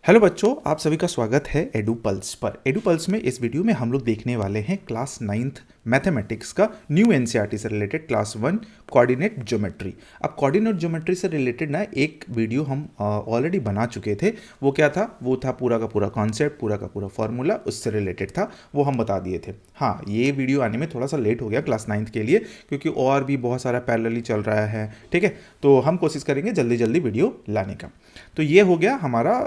Hello बच्चों, आप सभी का स्वागत है एडू पल्स पर। एडू पल्स में इस वीडियो में हम लोग देखने वाले हैं क्लास 9th मैथमेटिक्स का न्यू एनसीईआरटी से रिलेटेड क्लास 1 कोऑर्डिनेट ज्योमेट्री। अब कोऑर्डिनेट ज्योमेट्री से रिलेटेड ना एक वीडियो हम ऑलरेडी बना चुके थे। वो क्या था? वो था पूरा का पूरा कॉन्सेप्ट, पूरा का पूरा फॉर्मूला उससे रिलेटेड था, वो हम बता दिए थे। हाँ, ये वीडियो आने में थोड़ा सा लेट हो गया क्लास 9th के लिए, क्योंकि और भी बहुत सारा पैरेलली चल रहा है। ठीक है, तो हम कोशिश करेंगे जल्दी जल्दी वीडियो लाने का। तो ये हो गया हमारा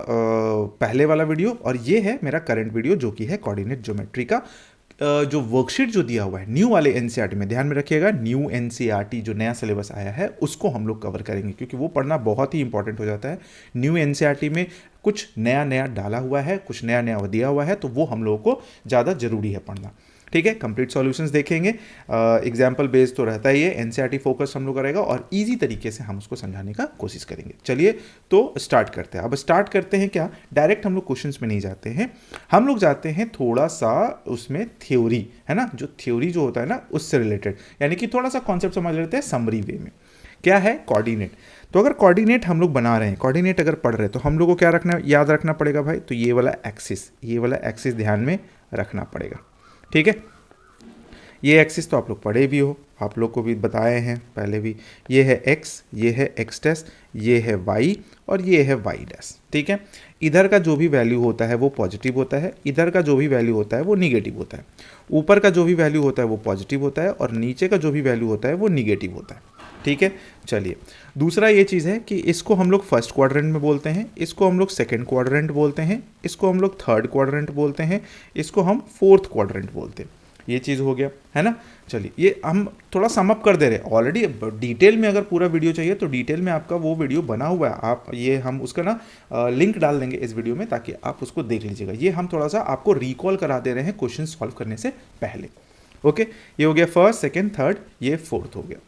पहले वाला वीडियो, और ये है मेरा करंट वीडियो जो कि है कोऑर्डिनेट ज्योमेट्री का। जो वर्कशीट जो दिया हुआ है न्यू वाले एनसीईआरटी में, ध्यान में रखिएगा, न्यू एनसीईआरटी जो नया सिलेबस आया है उसको हम लोग कवर करेंगे, क्योंकि वो पढ़ना बहुत ही इंपॉर्टेंट हो जाता है। न्यू एनसीईआरटी में कुछ नया नया डाला हुआ है, कुछ नया नया दिया हुआ है, तो वो हम लोगों को ज़्यादा जरूरी है पढ़ना। ठीक है, कंप्लीट सॉल्यूशंस देखेंगे, एग्जाम्पल बेस्ड तो रहता ही है, एनसीईआरटी फोकस हम लोग करेगा और इजी तरीके से हम उसको समझाने का कोशिश करेंगे। चलिए तो स्टार्ट करते हैं। अब स्टार्ट करते हैं क्या, डायरेक्ट हम लोग क्वेश्चंस में नहीं जाते हैं, हम लोग जाते हैं थोड़ा सा उसमें थ्योरी, है ना, जो थ्योरी जो होता है ना उससे रिलेटेड, यानी कि थोड़ा सा कॉन्सेप्ट समझ लेते हैं समरी वे में। क्या है कोऑर्डिनेट? तो अगर कोऑर्डिनेट हम लोग बना रहे हैं, कोऑर्डिनेट अगर पढ़ रहे हैं, तो हम लोग को क्या रखना, याद रखना पड़ेगा भाई? तो ये वाला एक्सिस ध्यान में रखना पड़ेगा। ठीक है, ये एक्सिस तो आप लोग पढ़े भी हो, आप लोग को भी बताए हैं पहले भी। ये है एक्स, ये है एक्स डैश, ये है वाई और ये है वाई डैश। ठीक है, इधर का जो भी वैल्यू होता है वो पॉजिटिव होता है, इधर का जो भी वैल्यू होता है वो निगेटिव होता है। ऊपर का जो भी वैल्यू होता है वो पॉजिटिव होता है और नीचे का जो भी वैल्यू होता है वो निगेटिव होता है। ठीक है, चलिए दूसरा ये चीज़ है कि इसको हम लोग फर्स्ट क्वाड्रेंट में बोलते हैं, इसको हम लोग सेकंड क्वाड्रेंट बोलते हैं, इसको हम लोग थर्ड क्वाड्रेंट बोलते हैं, इसको हम फोर्थ क्वाड्रेंट बोलते हैं। ये चीज़ हो गया, है ना। चलिए ये हम थोड़ा सम अप कर दे रहे हैं ऑलरेडी। डिटेल में अगर पूरा वीडियो चाहिए तो डिटेल में आपका वो वीडियो बना हुआ है, आप ये हम उसका ना लिंक डाल देंगे इस वीडियो में, ताकि आप उसको देख लीजिएगा। ये हम थोड़ा सा आपको रिकॉल करा दे रहे हैं क्वेश्चन सॉल्व करने से पहले। ओके, ये हो गया फर्स्ट, सेकेंड, थर्ड, ये फोर्थ हो गया।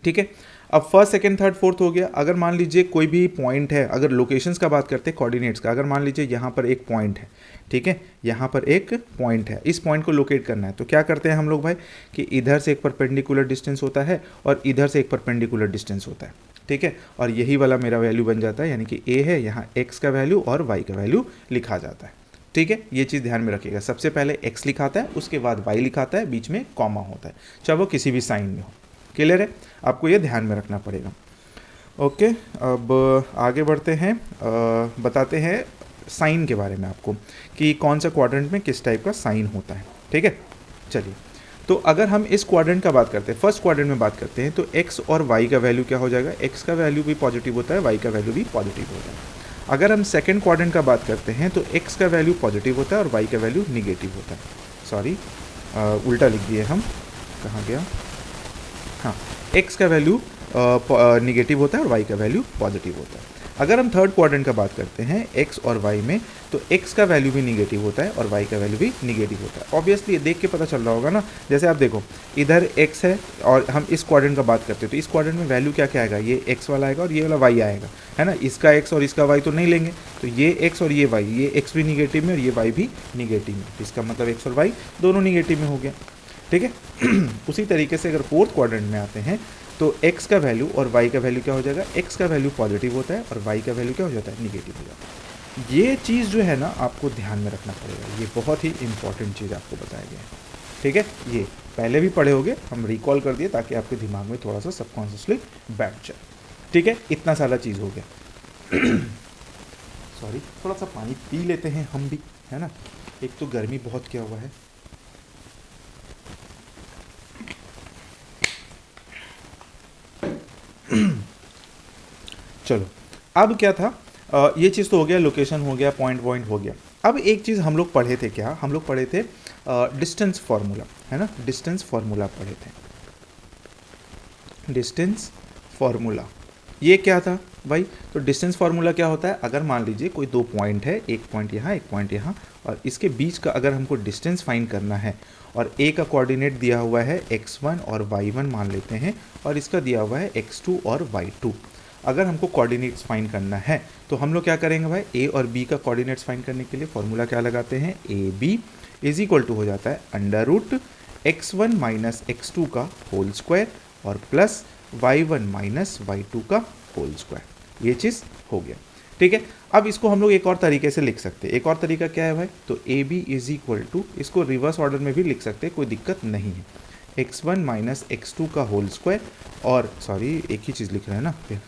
ठीक है, अब फर्स्ट, सेकंड, थर्ड, फोर्थ हो गया। अगर मान लीजिए कोई भी पॉइंट है, अगर लोकेशंस का बात करते हैं कोऑर्डिनेट्स का, अगर मान लीजिए यहाँ पर एक पॉइंट है, ठीक है, यहाँ पर एक पॉइंट है, इस पॉइंट को लोकेट करना है, तो क्या करते हैं हम लोग भाई कि इधर से एक परपेंडिकुलर डिस्टेंस होता है और इधर से एक परपेंडिकुलर डिस्टेंस होता है। ठीक है, और यही वाला मेरा वैल्यू बन जाता है, यानी कि ए है, यहाँ एक्स का वैल्यू और वाई का वैल्यू लिखा जाता है। ठीक है, ये चीज़ ध्यान में रखिएगा, सबसे पहले एक्स लिखाता है, उसके बाद वाई लिखाता है, बीच में कॉमा होता है, चाहे वो किसी भी साइन में हो। क्लियर है, आपको ये ध्यान में रखना पड़ेगा। ओके, अब आगे बढ़ते हैं, बताते हैं साइन के बारे में आपको, कि कौन सा क्वाड्रेंट में किस टाइप का साइन होता है। ठीक है, चलिए तो अगर हम इस क्वाड्रेंट का बात करते हैं, फर्स्ट क्वाड्रेंट में बात करते हैं, तो एक्स और वाई का वैल्यू क्या हो जाएगा? एक्स का वैल्यू भी पॉजिटिव होता है, वाई का वैल्यू भी पॉजिटिव होता है। अगर हम सेकेंड क्वाड्रेंट का बात करते हैं तो एक्स का वैल्यू पॉजिटिव होता है और वाई का वैल्यू निगेटिव होता है। सॉरी, उल्टा लिख दिए हम, कहाँ गया? हाँ, एक्स का वैल्यू निगेटिव होता है और वाई का वैल्यू पॉजिटिव होता है। अगर हम थर्ड क्वाड्रेंट का बात करते हैं एक्स और वाई में, तो एक्स का वैल्यू भी निगेटिव होता है और वाई का वैल्यू भी निगेटिव होता है। ऑब्वियसली ये देख के पता चल रहा होगा ना, जैसे आप देखो इधर एक्स है और हम इस क्वाड्रेंट का बात करते हैं, तो इस क्वाड्रेंट में वैल्यू क्या क्या आएगा? ये एक्स वाला आएगा और ये वाला वाई आएगा, है ना। इसका एक्स और इसका वाई तो नहीं लेंगे, तो ये एक्स और ये वाई, ये एक्स भी निगेटिव में और ये वाई भी निगेटिव में, तो इसका मतलब एक्स और वाई दोनों निगेटिव में हो गया। ठीक है, उसी तरीके से अगर फोर्थ क्वाड्रेंट में आते हैं तो x का वैल्यू और y का वैल्यू क्या हो जाएगा? x का वैल्यू पॉजिटिव होता है और y का वैल्यू क्या हो जाता है? निगेटिव हो जाता है। ये चीज़ जो है ना आपको ध्यान में रखना पड़ेगा, ये बहुत ही इंपॉर्टेंट चीज़ आपको बताया गया है। ठीक है, ये पहले भी पढ़े होगे, हम रिकॉल कर दिए ताकि आपके दिमाग में थोड़ा सा सबकॉन्शियसली बैठ जाए। ठीक है, इतना सारा चीज़ हो गया। सॉरी, थोड़ा सा पानी पी लेते हैं हम भी, है ना, एक तो गर्मी बहुत क्या हुआ है। चलो, अब क्या था, ये चीज़ तो हो गया, लोकेशन हो गया, पॉइंट हो गया। अब एक चीज़ हम लोग पढ़े थे, क्या हम लोग पढ़े थे? डिस्टेंस फार्मूला, है ना, डिस्टेंस फार्मूला पढ़े थे। डिस्टेंस फार्मूला ये क्या था भाई? तो डिस्टेंस फार्मूला क्या होता है? अगर मान लीजिए कोई दो पॉइंट है, एक पॉइंट यहाँ, एक पॉइंट यहाँ, और इसके बीच का अगर हमको डिस्टेंस फाइंड करना है, और ए का कोऑर्डिनेट दिया हुआ है x1 और y1 मान लेते हैं, और इसका दिया हुआ है x2 और y2। अगर हमको कोऑर्डिनेट्स फाइंड करना है तो हम लोग क्या करेंगे भाई? ए और बी का कोऑर्डिनेट्स फाइंड करने के लिए फॉर्मूला क्या लगाते हैं? A B is equal to हो जाता है √x1 माइनस x2 का होल स्क्वायर और प्लस y1 माइनस y2 का होल स्क्वायर। ये चीज़ हो गया। ठीक है। अब इसको हम लोग एक और तरीके से लिख सकते हैं। एक और तरीका क्या है भाई, तो A B is equal to, इसको रिवर्स ऑर्डर में भी लिख सकते हैं, कोई दिक्कत नहीं है, x1 माइनस x2 का होल स्क्वायर, और सॉरी एक ही चीज़ लिख रहे हैं ना फिर,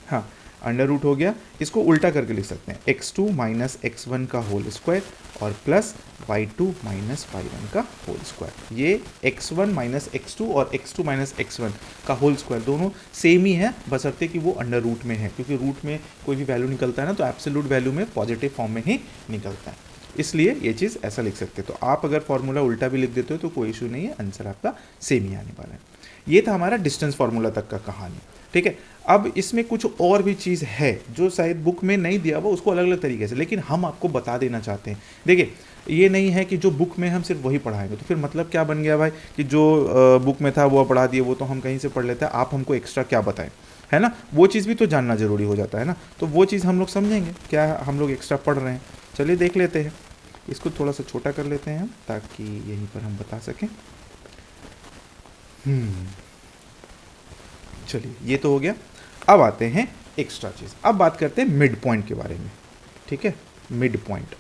हाँ अंडर रूट हो गया, इसको उल्टा करके लिख सकते हैं x2 माइनस x1 का होल स्क्वायर और प्लस y2 माइनस y1 का होल स्क्वायर। ये x1 माइनस x2 और x2 माइनस x1 का होल स्क्वायर दोनों सेम ही है, बशर्ते कि वो अंडर रूट में है, क्योंकि रूट में कोई भी वैल्यू निकलता है ना तो एब्सोल्यूट वैल्यू में पॉजिटिव फॉर्म में ही निकलता है, इसलिए ये चीज़ ऐसा लिख सकते हैं। तो आप अगर फॉर्मूला उल्टा भी लिख देते हो तो कोई इशू नहीं है, आंसर आपका सेम ही आने वाला है। ये था हमारा डिस्टेंस फार्मूला तक का कहानी, ठीक है। अब इसमें कुछ और भी चीज़ है जो शायद बुक में नहीं दिया हुआ, उसको अलग अलग तरीके से, लेकिन हम आपको बता देना चाहते हैं। देखिए ये नहीं है कि जो बुक में हम सिर्फ वही पढ़ाएंगे, तो फिर मतलब क्या बन गया भाई कि जो बुक में था वो पढ़ा दिए, वो तो हम कहीं से पढ़ लेते हैं, आप हमको एक्स्ट्रा क्या बताएं, है ना। वो चीज़ भी तो जानना जरूरी हो जाता है ना, तो वो चीज़ हम लोग समझेंगे क्या हम लोग एक्स्ट्रा पढ़ रहे हैं। चलिए देख लेते हैं, इसको थोड़ा सा छोटा कर लेते हैं हम, ताकि यहीं पर हम बता सकें। चलिए ये तो हो गया। अब आते हैं एक्स्ट्रा चीज़, अब बात करते हैं मिड पॉइंट के बारे में, ठीक है। मिड पॉइंट,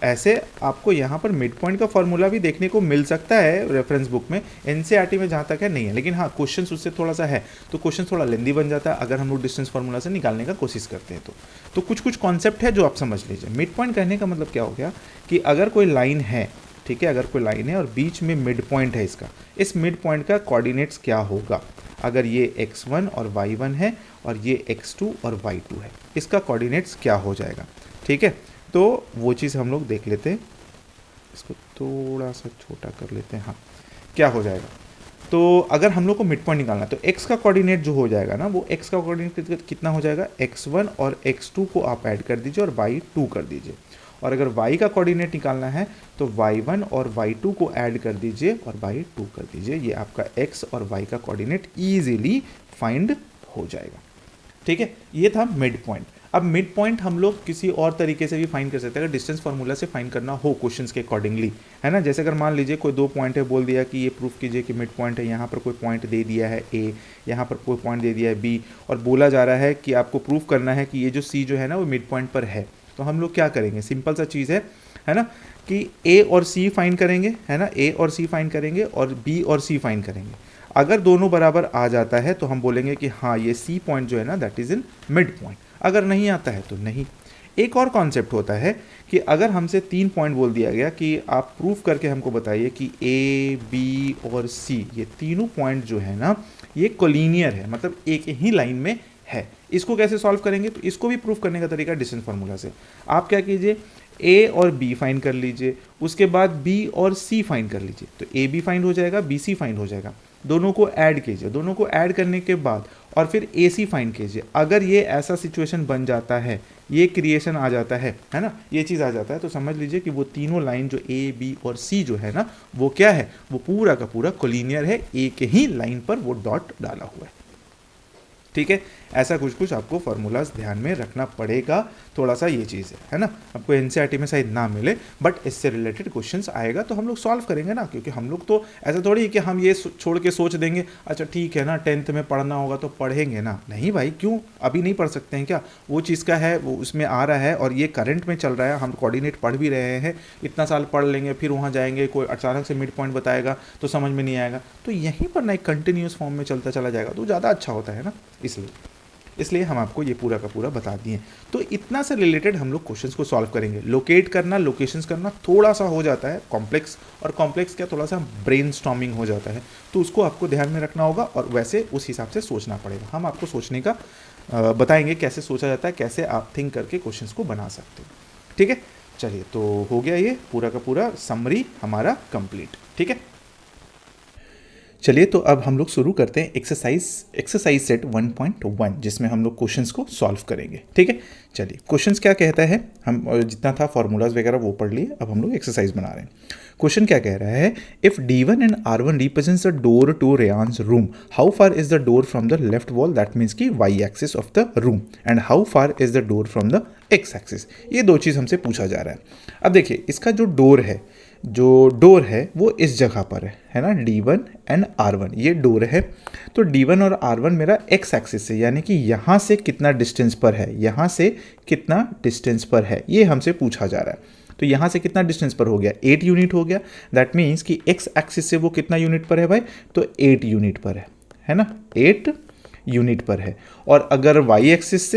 ऐसे आपको यहाँ पर मिड पॉइंट का फॉर्मूला भी देखने को मिल सकता है रेफरेंस बुक में, एनसीईआरटी में जहाँ तक है नहीं है, लेकिन हाँ क्वेश्चन उससे थोड़ा सा है, तो क्वेश्चन थोड़ा लेंदी बन जाता है अगर हम लोग डिस्टेंस फार्मूला से निकालने का कोशिश करते हैं तो कुछ कुछ कॉन्सेप्ट है जो आप समझ लीजिए। मिड पॉइंट कहने का मतलब क्या हो गया कि अगर कोई लाइन है, ठीक है, अगर कोई लाइन है और बीच में मिड पॉइंट है इसका, इस मिड पॉइंट का कोऑर्डिनेट्स क्या होगा। अगर ये x1 और y1 है और ये x2 और y2 है, इसका कोऑर्डिनेट्स क्या हो जाएगा, ठीक है। तो वो चीज़ हम लोग देख लेते हैं, इसको थोड़ा सा छोटा कर लेते हैं। हाँ क्या हो जाएगा, तो अगर हम लोग को मिड पॉइंट निकालना है तो x का कोऑर्डिनेट जो हो जाएगा ना, वो x का कोऑर्डिनेट कितना हो जाएगा, x1 और x2 को आप ऐड कर दीजिए और y2 कर दीजिए, और अगर y का कोऑर्डिनेट निकालना है तो y1 और y2 को ऐड कर दीजिए और y2 कर दीजिए, ये आपका x और y का कोऑर्डिनेट ईजिली फाइंड हो जाएगा, ठीक है। ये था मिड पॉइंट। अब मिड पॉइंट हम लोग किसी और तरीके से भी फाइंड कर सकते हैं, अगर डिस्टेंस फार्मूला से फाइंड करना हो क्वेश्चंस के अकॉर्डिंगली, है ना। जैसे अगर मान लीजिए कोई दो पॉइंट है, बोल दिया कि ये प्रूफ कीजिए कि मिड पॉइंट है, यहाँ पर कोई पॉइंट दे दिया है ए, यहाँ पर कोई पॉइंट दे दिया है बी, और बोला जा रहा है कि आपको प्रूफ करना है कि ये जो सी जो है ना वो मिड पॉइंट पर है, तो हम लोग क्या करेंगे, सिंपल सा चीज़ है ना, कि ए और सी फाइंड करेंगे, है ना, ए और सी फाइंड करेंगे और बी और सी फाइंड करेंगे। अगर दोनों बराबर आ जाता है तो हम बोलेंगे कि हाँ ये सी पॉइंट जो है ना that is in mid point, अगर नहीं आता है तो नहीं। एक और कॉन्सेप्ट होता है कि अगर हमसे 3 पॉइंट बोल दिया गया कि आप प्रूफ करके हमको बताइए कि ए बी और सी ये तीनों पॉइंट जो है ना ये कोलिनियर है, मतलब एक ही लाइन में है, इसको कैसे सॉल्व करेंगे, तो इसको भी प्रूफ करने का तरीका डिस्टेंस फार्मूला से। आप क्या कीजिए, ए और बी फाइंड कर लीजिए, उसके बाद बी और सी फाइंड कर लीजिए, तो ए बी फाइंड हो जाएगा, बी सी फाइंड हो जाएगा, दोनों को ऐड कीजिए, दोनों को ऐड करने के बाद और फिर ए सी फाइंड कीजिए। अगर ये ऐसा सिचुएशन बन जाता है, ये क्रिएशन आ जाता है ना, ये चीज़ आ जाता है, तो समझ लीजिए कि वो तीनों लाइन जो ए बी और सी जो है ना वो क्या है, वो पूरा का पूरा कोलिनियर है, एक ही लाइन पर वो डॉट डाला हुआ है, ठीक है। ऐसा कुछ कुछ आपको फार्मूलाज ध्यान में रखना पड़ेगा, थोड़ा सा ये चीज़ है ना। आपको एनसीईआरटी में शायद ना मिले बट इससे रिलेटेड क्वेश्चंस आएगा तो हम लोग सॉल्व करेंगे ना, क्योंकि हम लोग तो ऐसा थोड़ी है कि हम ये छोड़ के सोच देंगे अच्छा ठीक है ना 10th में पढ़ना होगा तो पढ़ेंगे ना, नहीं भाई, क्यों अभी नहीं पढ़ सकते हैं क्या, वो चीज़ का है वो उसमें आ रहा है और ये करंट में चल रहा है, हम कोऑर्डिनेट पढ़ भी रहे हैं, इतना साल पढ़ लेंगे, फिर वहाँ जाएंगे कोई अचानक से मिड पॉइंट बताएगा तो समझ में नहीं आएगा, तो यहीं पर ना एक कंटिन्यूस फॉर्म में चलता चला जाएगा तो ज़्यादा अच्छा होता है ना, इसलिए हम आपको ये पूरा का पूरा बता दिए। तो इतना से रिलेटेड हम लोग क्वेश्चंस को सॉल्व करेंगे। लोकेट करना, लोकेशंस करना थोड़ा सा हो जाता है कॉम्प्लेक्स, और कॉम्प्लेक्स क्या थोड़ा सा ब्रेनस्टॉर्मिंग हो जाता है, तो उसको आपको ध्यान में रखना होगा और वैसे उस हिसाब से सोचना पड़ेगा। हम आपको सोचने का बताएंगे कैसे सोचा जाता है, कैसे आप थिंक करके क्वेश्चंस को बना सकते हो, ठीक है। चलिए तो हो गया ये पूरा का पूरा समरी हमारा कंप्लीट, ठीक है। चलिए तो अब हम लोग शुरू करते हैं एक्सरसाइज सेट 1.1 जिसमें हम लोग क्वेश्चंस को सॉल्व करेंगे, ठीक है। चलिए क्वेश्चंस क्या कहता है, हम जितना था फार्मूलाज वगैरह वो पढ़ लिए, अब हम लोग एक्सरसाइज बना रहे हैं। क्वेश्चन क्या कह रहा है, if D1 and R1 represents the door to Ryan's room, how far is the door from the left wall, that means की Y axis of the room, and how far is the door from the X axis. ये दो चीज़ हमसे पूछा जा रहा है। अब देखिए इसका जो डोर है जो डोर है वो इस जगह पर है ना, D1 एंड R1 ये डोर है। तो D1 और R1 मेरा एक्स एक्सिस है, यानी कि यहाँ से कितना डिस्टेंस पर है, यहाँ से कितना डिस्टेंस पर है, ये हमसे पूछा जा रहा है। तो यहाँ से कितना डिस्टेंस पर हो गया, 8 यूनिट हो गया। दैट मीन्स कि एक्स एक्सिस से वो कितना यूनिट पर है भाई, तो 8 यूनिट पर है ना, 8 यूनिट पर है। और अगर वाई एक्सिस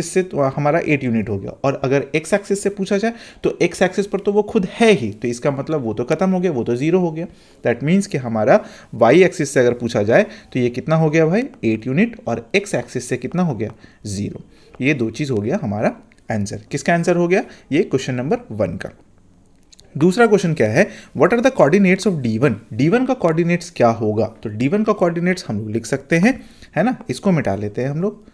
से तो हमारा 8 यूनिट हो गया। और अगर एक्स एक्सिस से पूछा जाए तो एक्स एक्सिस पर तो वो खुद है ही, तो इसका मतलब वो तो खत्म हो गया, वो तो 0 हो गया। दैट मीन्स कि हमारा वाई एक्सिस से अगर पूछा जाए तो ये कितना हो गया भाई, 8 यूनिट, और एक्स एक्सिस से कितना हो गया, 0। ये दो चीज़ हो गया हमारा आंसर। किसका आंसर हो गया, ये क्वेश्चन नंबर 1 का। दूसरा क्वेश्चन क्या है, what are the coordinates of D1। D1 का कोऑर्डिनेट्स क्या होगा, तो D1 का कोऑर्डिनेट्स हम लोग लिख सकते हैं, है ना। इसको मिटा लेते हैं हम लोग,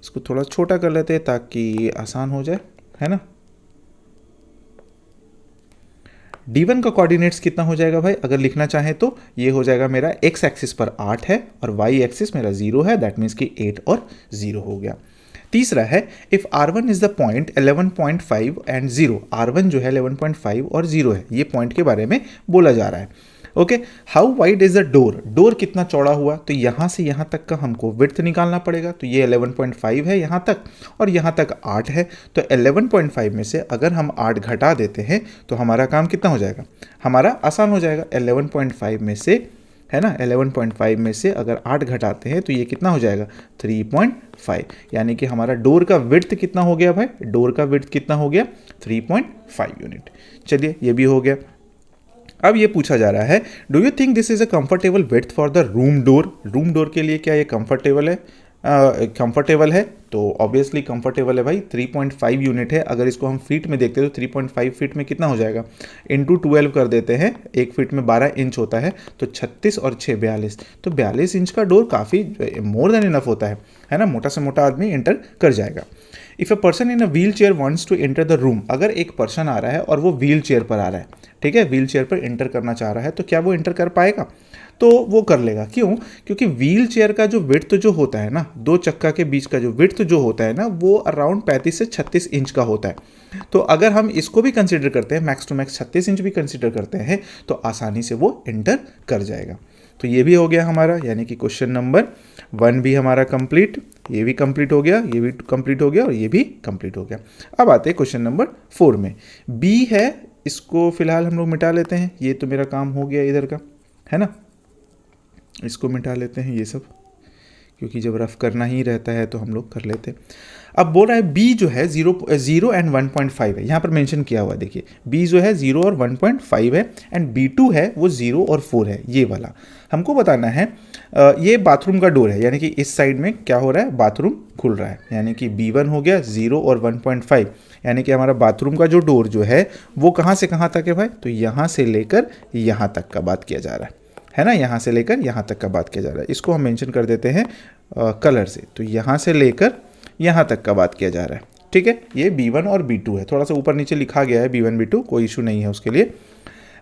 इसको थोड़ा छोटा कर लेते हैं ताकि आसान हो जाए, है ना। D1 का कोऑर्डिनेट्स कितना हो जाएगा भाई, अगर लिखना चाहें तो ये हो जाएगा मेरा एक्स एक्सिस पर 8 है और वाई एक्सिस मेरा 0 है। दैट मीन्स कि 8 और 0 हो गया। तीसरा है, if R1 is the point 11.5 and 0, R1 जो है 11.5 और 0 है, ये पॉइंट के बारे में बोला जा रहा है। Okay, how wide is the door, door कितना चौड़ा हुआ, तो यहाँ से यहाँ तक का हमको विड्थ निकालना पड़ेगा। तो ये 11.5 है यहाँ तक, और यहाँ तक 8 है। तो 11.5 में से अगर हम 8 घटा देते हैं तो हमारा काम कितना हो जाएगा, हमारा आसान हो जाएगा। 11.5 में से, है ना, 11.5 में से अगर 8 घटाते हैं तो ये कितना हो जाएगा, 3.5, यानी कि हमारा डोर का विड्थ कितना हो गया भाई, डोर का विड्थ कितना हो गया, 3.5 यूनिट। चलिए ये भी हो गया। अब ये पूछा जा रहा है, do you think this is a comfortable width for the room door, room door के लिए क्या ये कंफर्टेबल है, कंफर्टेबल है, तो ऑब्वियसली कंफर्टेबल है भाई। 3.5 यूनिट है, अगर इसको हम फीट में देखते हैं तो 3.5 फीट में कितना हो जाएगा, इंटू 12 कर देते हैं, एक फीट में 12 इंच होता है, तो 36 और 6 42, तो 42 इंच का डोर काफ़ी मोर देन इनफ होता है ना, मोटा से मोटा आदमी एंटर कर जाएगा। If a person in a wheelchair wants to enter the room, अगर एक पर्सन आ रहा है और वो व्हील चेयर पर आ रहा है, ठीक है, व्हील चेयर पर एंटर करना चाह रहा है, तो क्या वो एंटर कर पाएगा, तो वो कर लेगा। क्यों, क्योंकि व्हील चेयर का जो विड्थ जो होता है ना, दो चक्का के बीच का जो विड्थ जो होता है ना, वो अराउंड 35 से 36 इंच का होता है। तो अगर हम इसको भी कंसिडर करते हैं, मैक्स टू मैक्स 36 इंच भी कंसिडर करते हैं, तो आसानी से वो एंटर कर जाएगा। तो ये भी हो गया हमारा, यानी कि क्वेश्चन नंबर 1 भी हमारा कंप्लीट, ये भी कंप्लीट हो गया, ये भी कंप्लीट हो गया, और ये भी कंप्लीट हो गया। अब आते हैं क्वेश्चन नंबर 4 में। बी है, इसको फिलहाल हम लोग मिटा लेते हैं, ये तो मेरा काम हो गया इधर का, है ना, इसको मिटा लेते हैं ये सब, क्योंकि जब रफ करना ही रहता है तो हम लोग कर लेते हैं। अब बोल रहा है बी जो है 0 एंड 1.5 है, यहाँ पर मेंशन किया हुआ है, देखिए बी जो है 0 और 1.5 है, एंड B2 है वो 0 और 4 है, ये वाला हमको बताना है। ये बाथरूम का डोर है, यानी कि इस साइड में क्या हो रहा है, बाथरूम खुल रहा है, यानी कि B1 हो गया 0 और 1.5, यानी कि हमारा बाथरूम का जो डोर जो है वो कहाँ से कहाँ तक है भाई, तो यहाँ से लेकर यहाँ तक का बात किया जा रहा है ना, यहाँ से लेकर यहाँ तक का बात किया जा रहा है। इसको हम मेंशन कर देते हैं कलर से, तो यहाँ से लेकर यहाँ तक का बात किया जा रहा है, ठीक है। ये B1 और B2 है, थोड़ा सा ऊपर नीचे लिखा गया है B1 B2, कोई इशू नहीं है उसके लिए,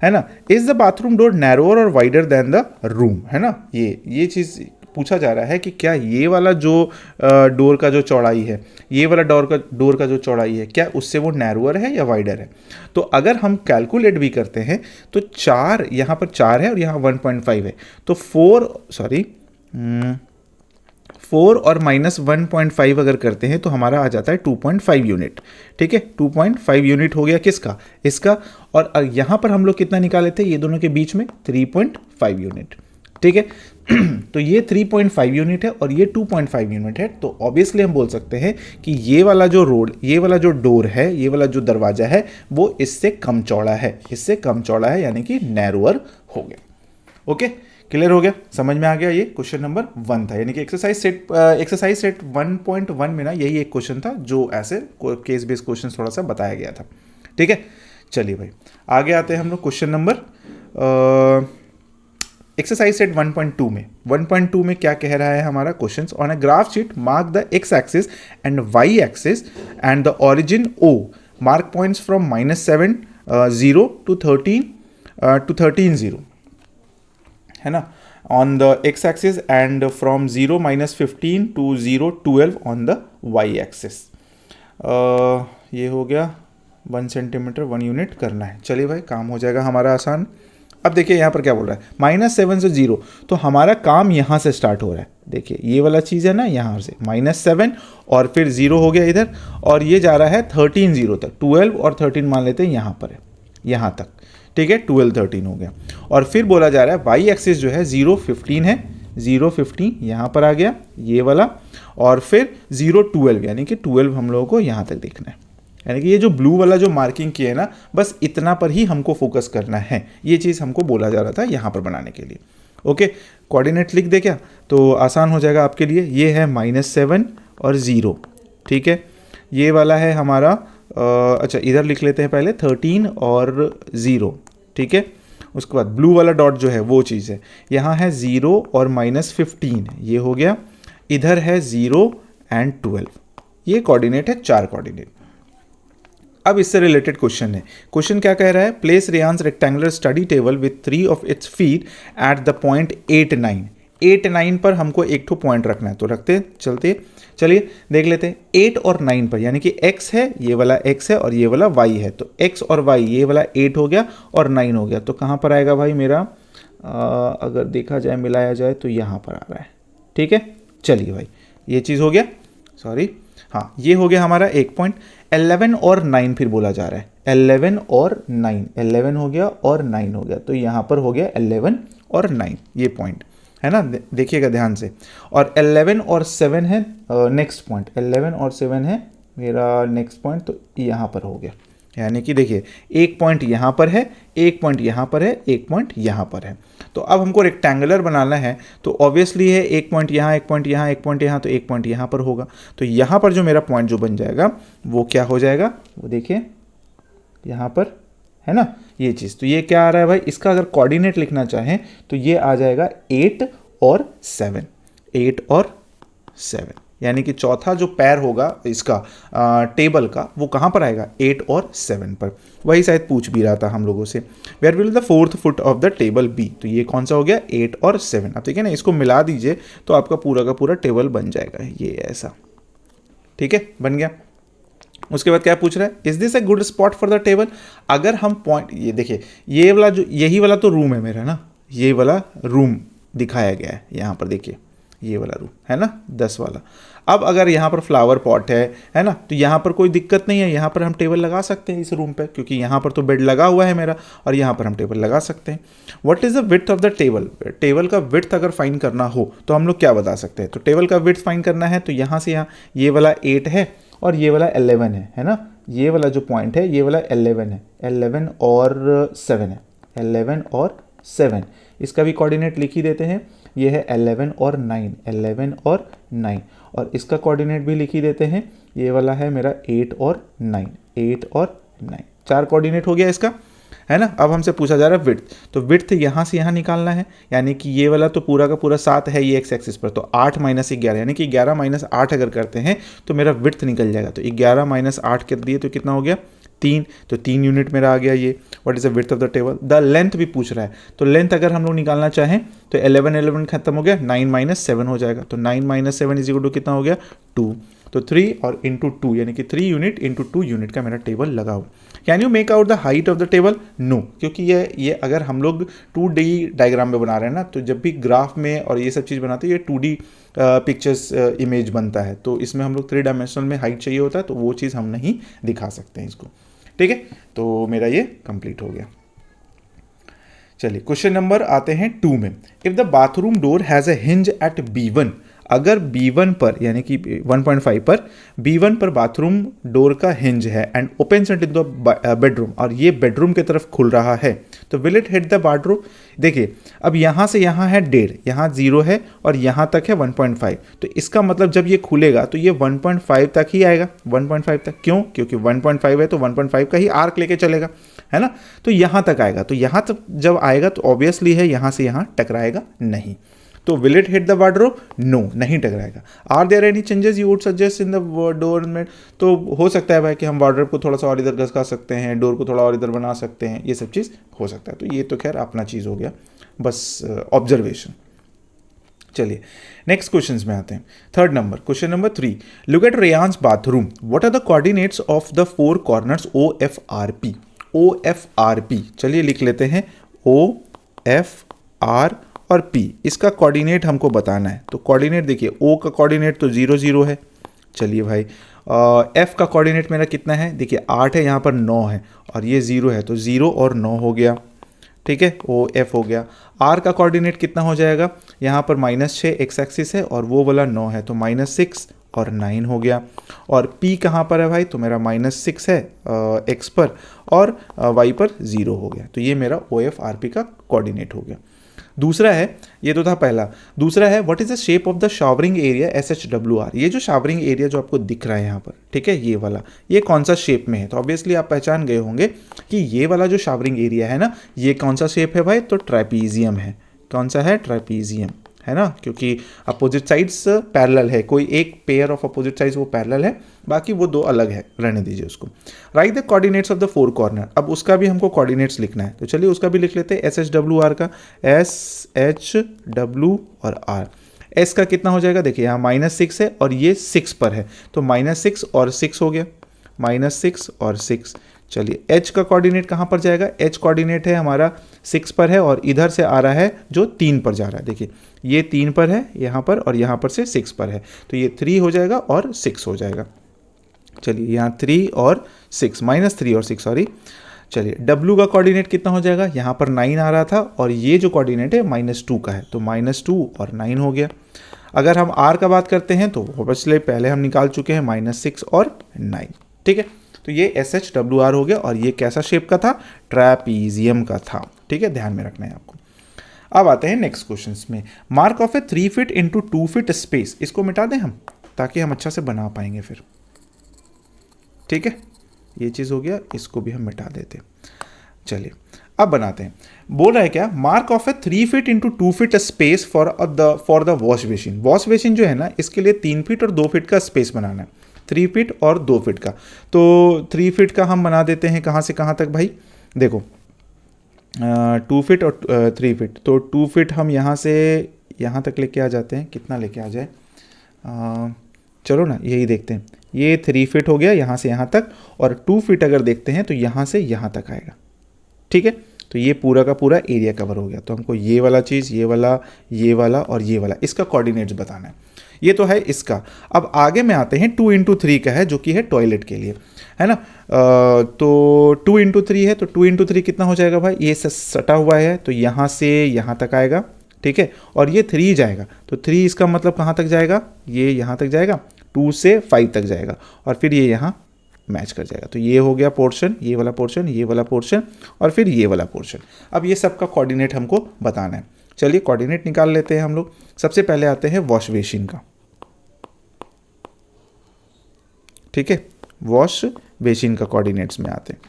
है ना। Is the bathroom door narrower और वाइडर देन द रूम, है ना, ये चीज़ पूछा जा रहा है कि क्या ये वाला जो डोर का जो चौड़ाई है, ये वाला डोर का जो चौड़ाई है, क्या उससे वो नैरोअर है या वाइडर है। तो अगर हम कैलकुलेट भी करते हैं तो 4 यहाँ पर 4 है और यहाँ 1.5 है, तो 4 और -1.5 अगर करते हैं तो हमारा आ जाता है 2.5 यूनिट, ठीक है। 2.5 यूनिट हो गया किसका, इसका, और यहाँ पर हम लोग कितना निकाले थे, ये दोनों के बीच में 3.5 यूनिट, ठीक है। तो ये 3.5 यूनिट है और ये 2.5 यूनिट है, तो ऑब्वियसली हम बोल सकते हैं कि ये वाला जो डोर है, ये वाला जो दरवाजा है, वो इससे कम चौड़ा है, यानी कि नैरोअर हो गया। ओके, क्लियर हो गया, समझ में आ गया। ये क्वेश्चन नंबर 1 था, यानी कि एक्सरसाइज सेट 1.1 में ना यही एक क्वेश्चन था जो ऐसे केस बेस्ड क्वेश्चन थोड़ा सा बताया गया था, ठीक है। चलिए भाई आगे आते हैं हम लोग क्वेश्चन नंबर एक्सरसाइज सेट 1.2 में। 1.2 में क्या कह रहा है हमारा question, on a graph sheet mark the X axis and Y axis and the origin O, mark points from -7 0 to 13 0, है ना, on the X axis and from 0 -15 to 0 12 on the Y axis. ये हो गया 1 centimetre 1 unit करना है। चलिए भाई, काम हो जाएगा हमारा आसान। अब देखिए यहाँ पर क्या बोल रहा है, -7 से 0, तो हमारा काम यहाँ से स्टार्ट हो रहा है। देखिए ये वाला चीज़ है ना, यहाँ से -7 और फिर 0 हो गया इधर, और ये जा रहा है 13 0 तक, 12 और 13 मान लेते हैं यहाँ पर है, यहाँ तक, ठीक है, 12 13 हो गया। और फिर बोला जा रहा है वाई एक्सिस जो है 0 15 है, 0 15 यहाँ पर आ गया ये वाला, और फिर 0 12 यानी कि 12 हम लोगों को यहाँ तक देखना है। यानी कि ये जो ब्लू वाला जो मार्किंग किया है ना, बस इतना पर ही हमको फोकस करना है। ये चीज़ हमको बोला जा रहा था यहाँ पर बनाने के लिए। ओके, कोऑर्डिनेट लिख दे क्या, तो आसान हो जाएगा आपके लिए। ये है -7 और 0, ठीक है। ये वाला है हमारा अच्छा इधर लिख लेते हैं पहले 13 और 0, ठीक है। उसके बाद ब्लू वाला डॉट जो है वो चीज़ है, यहाँ है 0 और -15, ये हो गया। इधर है 0 एंड 12, ये कोऑर्डिनेट है, 4 कोऑर्डिनेट। अब इससे रिलेटेड क्वेश्चन है। क्वेश्चन क्या कह रहा है, place Ryan's rectangular study table with 3 of its feet at the point 8 9। 8 9 पर हमको एक ठो पॉइंट रखना है, तो रखते चलते, चलिए देख लेते हैं। 8 और 9 पर, यानी कि x है, ये वाला x है और ये वाला y है, तो x और y, ये वाला 8 हो गया और 9 हो गया, तो कहाँ पर आएगा भाई मेरा, अगर देखा जाए मिलाया जाए तो यहाँ पर आ रहा है, ठीक है। चलिए भाई ये चीज़ हो गया, सॉरी, हाँ ये हो गया हमारा एक पॉइंट। 11 और 9 फिर बोला जा रहा है, 11 और 9, 11 हो गया और 9 हो गया, तो यहाँ पर हो गया 11 और 9, ये पॉइंट है ना, देखिएगा ध्यान से। और 11 और 7 है नेक्स्ट पॉइंट, 11 और 7 है मेरा नेक्स्ट पॉइंट, तो यहाँ पर हो गया। यानी कि देखिए एक पॉइंट यहाँ पर है, एक पॉइंट यहाँ पर है, एक पॉइंट यहाँ पर है। तो अब हमको रेक्टेंगुलर बनाना है, तो ऑब्वियसली है एक पॉइंट यहाँ, एक पॉइंट यहाँ, एक पॉइंट यहाँ, तो एक पॉइंट यहाँ पर होगा। तो यहाँ पर जो मेरा पॉइंट जो बन जाएगा वो क्या हो जाएगा, वो देखिए यहाँ पर है ना ये चीज़। तो ये क्या आ रहा है भाई, इसका अगर कोऑर्डिनेट लिखना चाहें तो ये आ जाएगा 8 और 7, 8 और 7, यानी कि चौथा जो पैर होगा इसका टेबल का, वो कहाँ पर आएगा, 8 और 7 पर। वही शायद पूछ भी रहा था हम लोगों से, where will the 4th foot of the table be, तो ये कौन सा हो गया, 8 और 7। अब ठीक है ना, इसको मिला दीजिए तो आपका पूरा का पूरा टेबल बन जाएगा, ये ऐसा, ठीक है, बन गया। उसके बाद क्या पूछ रहा है, is this a good spot for the table. अगर हम पॉइंट, ये देखिए ये वाला जो, यही वाला तो रूम है मेरा ना, ये वाला रूम दिखाया गया है यहाँ पर, देखिए ये वाला रूम है ना 10 वाला। अब अगर यहाँ पर फ्लावर पॉट है ना, तो यहाँ पर कोई दिक्कत नहीं है, यहाँ पर हम टेबल लगा सकते हैं इस रूम पे, क्योंकि यहाँ पर तो बेड लगा हुआ है मेरा, और यहाँ पर हम टेबल लगा सकते हैं। What is the width of the table, table का विड्थ अगर फाइंड करना हो तो हम लोग क्या बता सकते हैं, तो टेबल का विड्थ फाइंड करना है तो यहाँ से यहाँ ये वाला 8 है और ये वाला 11 है ना, ये वाला जो पॉइंट है ये वाला 11 है, 11 और 7 है, 11 और 7, इसका भी कोऑर्डिनेट लिख ही देते हैं। ये है 11 और 9, 11 और 9, और इसका कोऑर्डिनेट भी लिख ही देते हैं। ये वाला है मेरा 8 और 9, 8 और 9, 4 कोऑर्डिनेट हो गया इसका, है ना। अब हमसे पूछा जा रहा है विड्थ, तो विड्थ यहाँ से यहाँ निकालना है, यानी कि ये वाला तो पूरा का पूरा 7 है ये एक्स एक्सिस पर, तो 8 - 11, यानी कि 11 - 8 अगर करते हैं तो मेरा विड्थ निकल जाएगा। तो 11 - 8 कर दिए तो कितना हो गया, 3, तो 3 यूनिट मेरा आ गया ये। What is the width of the table. The length भी पूछ रहा है, तो लेंथ अगर हम लोग निकालना चाहें तो 11 11 खत्म हो गया, 9 - 7 हो जाएगा, तो 9 - 7 इज इक्वल टू कितना हो गया, 2, तो 3 और इंटू 2, यानी कि 3 यूनिट इंटू 2 यूनिट का मेरा टेबल लगा हुआ। Can you make out the height of the table, no, क्योंकि ये अगर हम लोग 2D डायग्राम में बना रहे हैं ना, तो जब भी ग्राफ में और ये सब चीज़ बनाते हैं ये 2D पिक्चर्स इमेज बनता है, तो इसमें हम लोग 3 डायमेंशनल में हाइट चाहिए होता है, तो वो चीज़ हम नहीं दिखा सकते हैं इसको, ठीक है। तो मेरा ये कंप्लीट हो गया। चलिए क्वेश्चन नंबर आते हैं 2 में। If the bathroom door has a hinge at B1, अगर B1 पर यानी कि 1.5 पर B1 पर बाथरूम डोर का हिंज है and opens it in the bedroom, और ये बेडरूम की तरफ खुल रहा है, तो will it hit the bathroom. देखिए अब यहाँ से यहाँ है 1.5, यहाँ 0 है और यहाँ तक है 1.5, तो इसका मतलब जब ये खुलेगा तो ये 1.5 तक ही आएगा, 1.5 तक। क्यों, क्योंकि 1.5 है तो 1.5 का ही आर्क लेके चलेगा, है ना, तो यहाँ तक आएगा। तो यहाँ तक जब आएगा तो ऑब्वियसली है यहाँ से यहाँ टकराएगा नहीं, तो will it hit the wardrobe, no, नहीं टकराएगा। Are there any changes you would suggest in the door में, तो हो सकता है भाई कि हम वार्डरोब को थोड़ा सा और इधर घसका सकते हैं, डोर को थोड़ा और इधर बना सकते हैं, ये सब चीज़ हो सकता है। तो ये तो खैर अपना चीज़ हो गया, बस ऑब्जर्वेशन। चलिए नेक्स्ट क्वेश्चन में आते हैं। Third number, question number 3, look at Ryan's bathroom, what are the coordinates of the four corners O F R P. O F R P, चलिए लिख लेते हैं ओ एफ आर और पी, इसका कोऑर्डिनेट हमको बताना है। तो कोऑर्डिनेट देखिए, ओ का कोऑर्डिनेट तो 0 0 है, चलिए भाई एफ का कोऑर्डिनेट मेरा कितना है, देखिए 8 है, यहाँ पर 9 है और ये 0 है, तो 0 और 9 हो गया, ठीक है, ओ एफ हो गया। आर का कोऑर्डिनेट कितना हो जाएगा, यहाँ पर -6 एक्स एक्सिस है और वो वाला 9 है, तो -6 और 9 हो गया। और P कहाँ पर है भाई, तो मेरा -6 है एक्स पर और वाई पर 0 हो गया, तो ये मेरा ओ एफ आर पी का कोऑर्डिनेट हो गया। दूसरा है, ये तो था पहला, दूसरा है what is the shape of the showering area S H W R. ये जो शावरिंग एरिया जो आपको दिख रहा है यहाँ पर, ठीक है, ये वाला, ये कौन सा शेप में है, तो ऑब्वियसली आप पहचान गए होंगे कि ये वाला जो शावरिंग एरिया है ना, ये कौन सा शेप है भाई, तो ट्रापेजियम है। कौन सा है, ट्रापेजियम है ना, क्योंकि अपोजिट साइड्स पैरेलल है, कोई एक पेयर ऑफ अपोजिट साइड्स वो पैरेलल है, बाकी वो दो अलग है, रहने दीजिए उसको। Right the coordinates of the four corner, अब उसका भी हमको कोऑर्डिनेट्स लिखना है, तो चलिए उसका भी लिख लेते हैं, एस एच डब्ल्यू आर का, एस एच डब्ल्यू और आर। एस का कितना हो जाएगा, देखिए यहाँ -6 है और ये 6 पर है, तो -6 और 6 हो गया, -6 और 6। चलिए एच का कोऑर्डिनेट कहाँ पर जाएगा, एच कोऑर्डिनेट है हमारा 6 पर है और इधर से आ रहा है जो 3 पर जा रहा है, देखिए ये 3 पर है यहाँ पर और यहाँ पर से 6 पर है, तो ये 3 हो जाएगा और 6 हो जाएगा। चलिए यहाँ 3 और 6, -3 और 6 सॉरी। चलिए W का कोऑर्डिनेट कितना हो जाएगा, यहाँ पर 9 आ रहा था और ये जो कोऑर्डिनेट है -2 का है, तो -2 और 9 हो गया। अगर हम R का बात करते हैं तो ऑब्वियसली पहले हम निकाल चुके हैं -6 और 9, ठीक है, तो ये एस एच डब्ल्यू आर हो गया और ये कैसा शेप का था, ट्रैपीजियम का था, ठीक है, ध्यान में रखना है आपको। अब आते हैं नेक्स्ट क्वेश्चन में, mark of A 3 feet into 2 feet space, इसको मिटा दें हम ताकि हम अच्छा से बना पाएंगे फिर, ठीक है, ये चीज़ हो गया, इसको भी हम मिटा देते। चलिए अब बनाते हैं, बोल रहा है क्या, mark of A 3 feet into 2 feet space for the wash basin. Wash basin जो है ना, इसके लिए 3 फीट और 2 फीट का स्पेस बनाना है, 3 फीट और 2 फीट का। तो 3 फीट का हम बना देते हैं कहाँ से कहाँ तक भाई, देखो 2 फीट और 3 फीट, तो 2 फीट हम यहाँ से यहाँ तक लेके आ जाते हैं, कितना लेके आ जाए, चलो ना यही देखते हैं, ये 3 फीट हो गया यहाँ से यहाँ तक, और 2 फीट अगर देखते हैं तो यहाँ से यहाँ तक आएगा, ठीक है, तो ये पूरा का पूरा एरिया कवर हो गया। तो हमको ये वाला चीज़, ये वाला और ये वाला, इसका कोऑर्डिनेट्स बताना है। ये तो है इसका। अब आगे में आते हैं 2 × 3 का है, जो कि है टॉयलेट के लिए, है ना। तो 2 × 3 है, तो 2 × 3 कितना हो जाएगा भाई, ये सटा हुआ है तो यहाँ से यहाँ तक आएगा, ठीक है, और ये 3 जाएगा, तो 3 इसका मतलब कहाँ तक जाएगा, ये यहाँ तक जाएगा, 2 से 5 तक जाएगा और फिर ये यहाँ मैच कर जाएगा। तो ये हो गया पोर्शन, ये वाला पोर्शन, ये वाला पोर्शन और फिर ये वाला पोर्शन। अब ये सब का कोऑर्डिनेट हमको बताना है। चलिए कोऑर्डिनेट निकाल लेते हैं हम लोग। सबसे पहले आते हैं वॉश बेसिन का, ठीक है, वॉश बेसिन का कोऑर्डिनेट्स में आते हैं।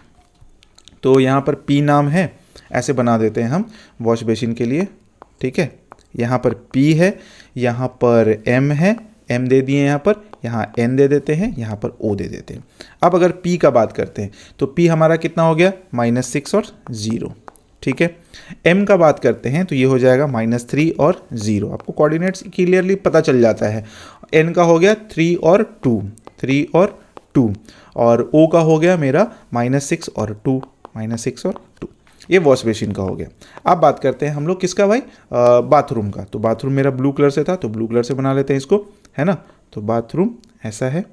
तो यहाँ पर P नाम है, ऐसे बना देते हैं हम वॉश बेसिन के लिए, ठीक है, यहाँ पर P है, यहाँ पर M है, M दे दिए यहाँ पर, यहाँ N दे देते हैं, यहाँ पर O दे देते हैं। अब अगर P का बात करते हैं तो P हमारा कितना हो गया, -6 और 0, ठीक है। M का बात करते हैं तो ये हो जाएगा -3 और 0, आपको कोऑर्डिनेट्स क्लियरली पता चल जाता है। N का हो गया 3 और 2, 3 और 2, और O का हो गया मेरा -6 और 2, -6 और 2। ये वॉश बेसिन का हो गया। अब बात करते हैं हम लोग किसका भाई, बाथरूम का। तो बाथरूम मेरा ब्लू कलर से था, तो ब्लू कलर से बना लेते हैं इसको, है ना। तो बाथरूम ऐसा है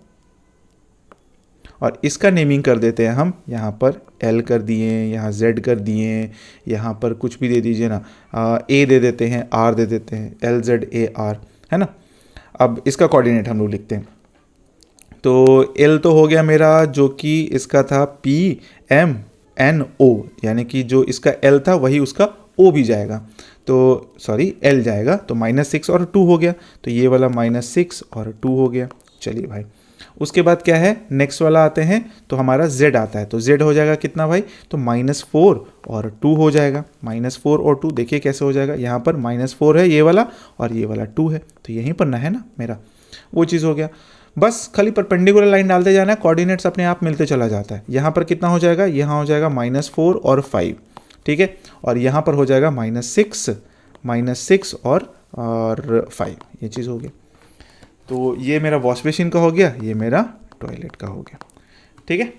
और इसका नेमिंग कर देते हैं हम, यहाँ पर L कर दिए, यहाँ Z कर दिए, यहाँ पर कुछ भी दे दीजिए ना, A दे देते हैं, R दे देते हैं, LZAR, है ना। अब इसका कोऑर्डिनेट हम लोग लिखते हैं। तो L तो हो गया मेरा, जो कि इसका था PMNO, यानी कि जो इसका L था वही उसका O भी जाएगा, तो सॉरी L जाएगा, तो -6 और 2 हो गया, तो ये वाला -6 और 2 हो गया। चलिए भाई, उसके बाद क्या है, नेक्स्ट वाला आते हैं, तो हमारा Z आता है, तो Z हो जाएगा कितना भाई, तो -4 और 2 हो जाएगा, -4 और 2, देखिए कैसे हो जाएगा, यहाँ पर -4 है ये वाला और ये वाला 2 है, तो यहीं पर ना है ना मेरा, वो चीज़ हो गया। बस खाली परपेंडिकुलर लाइन डालते जाना है, कोऑर्डिनेट्स अपने आप मिलते चला जाता है। यहाँ पर कितना हो जाएगा, यहाँ हो जाएगा -4 और 5, ठीक है, और यहाँ पर हो जाएगा -6 और और 5, ये चीज़ हो गया। तो ये मेरा वॉश बेसिन का हो गया, ये मेरा टॉयलेट का हो गया। ठीक है,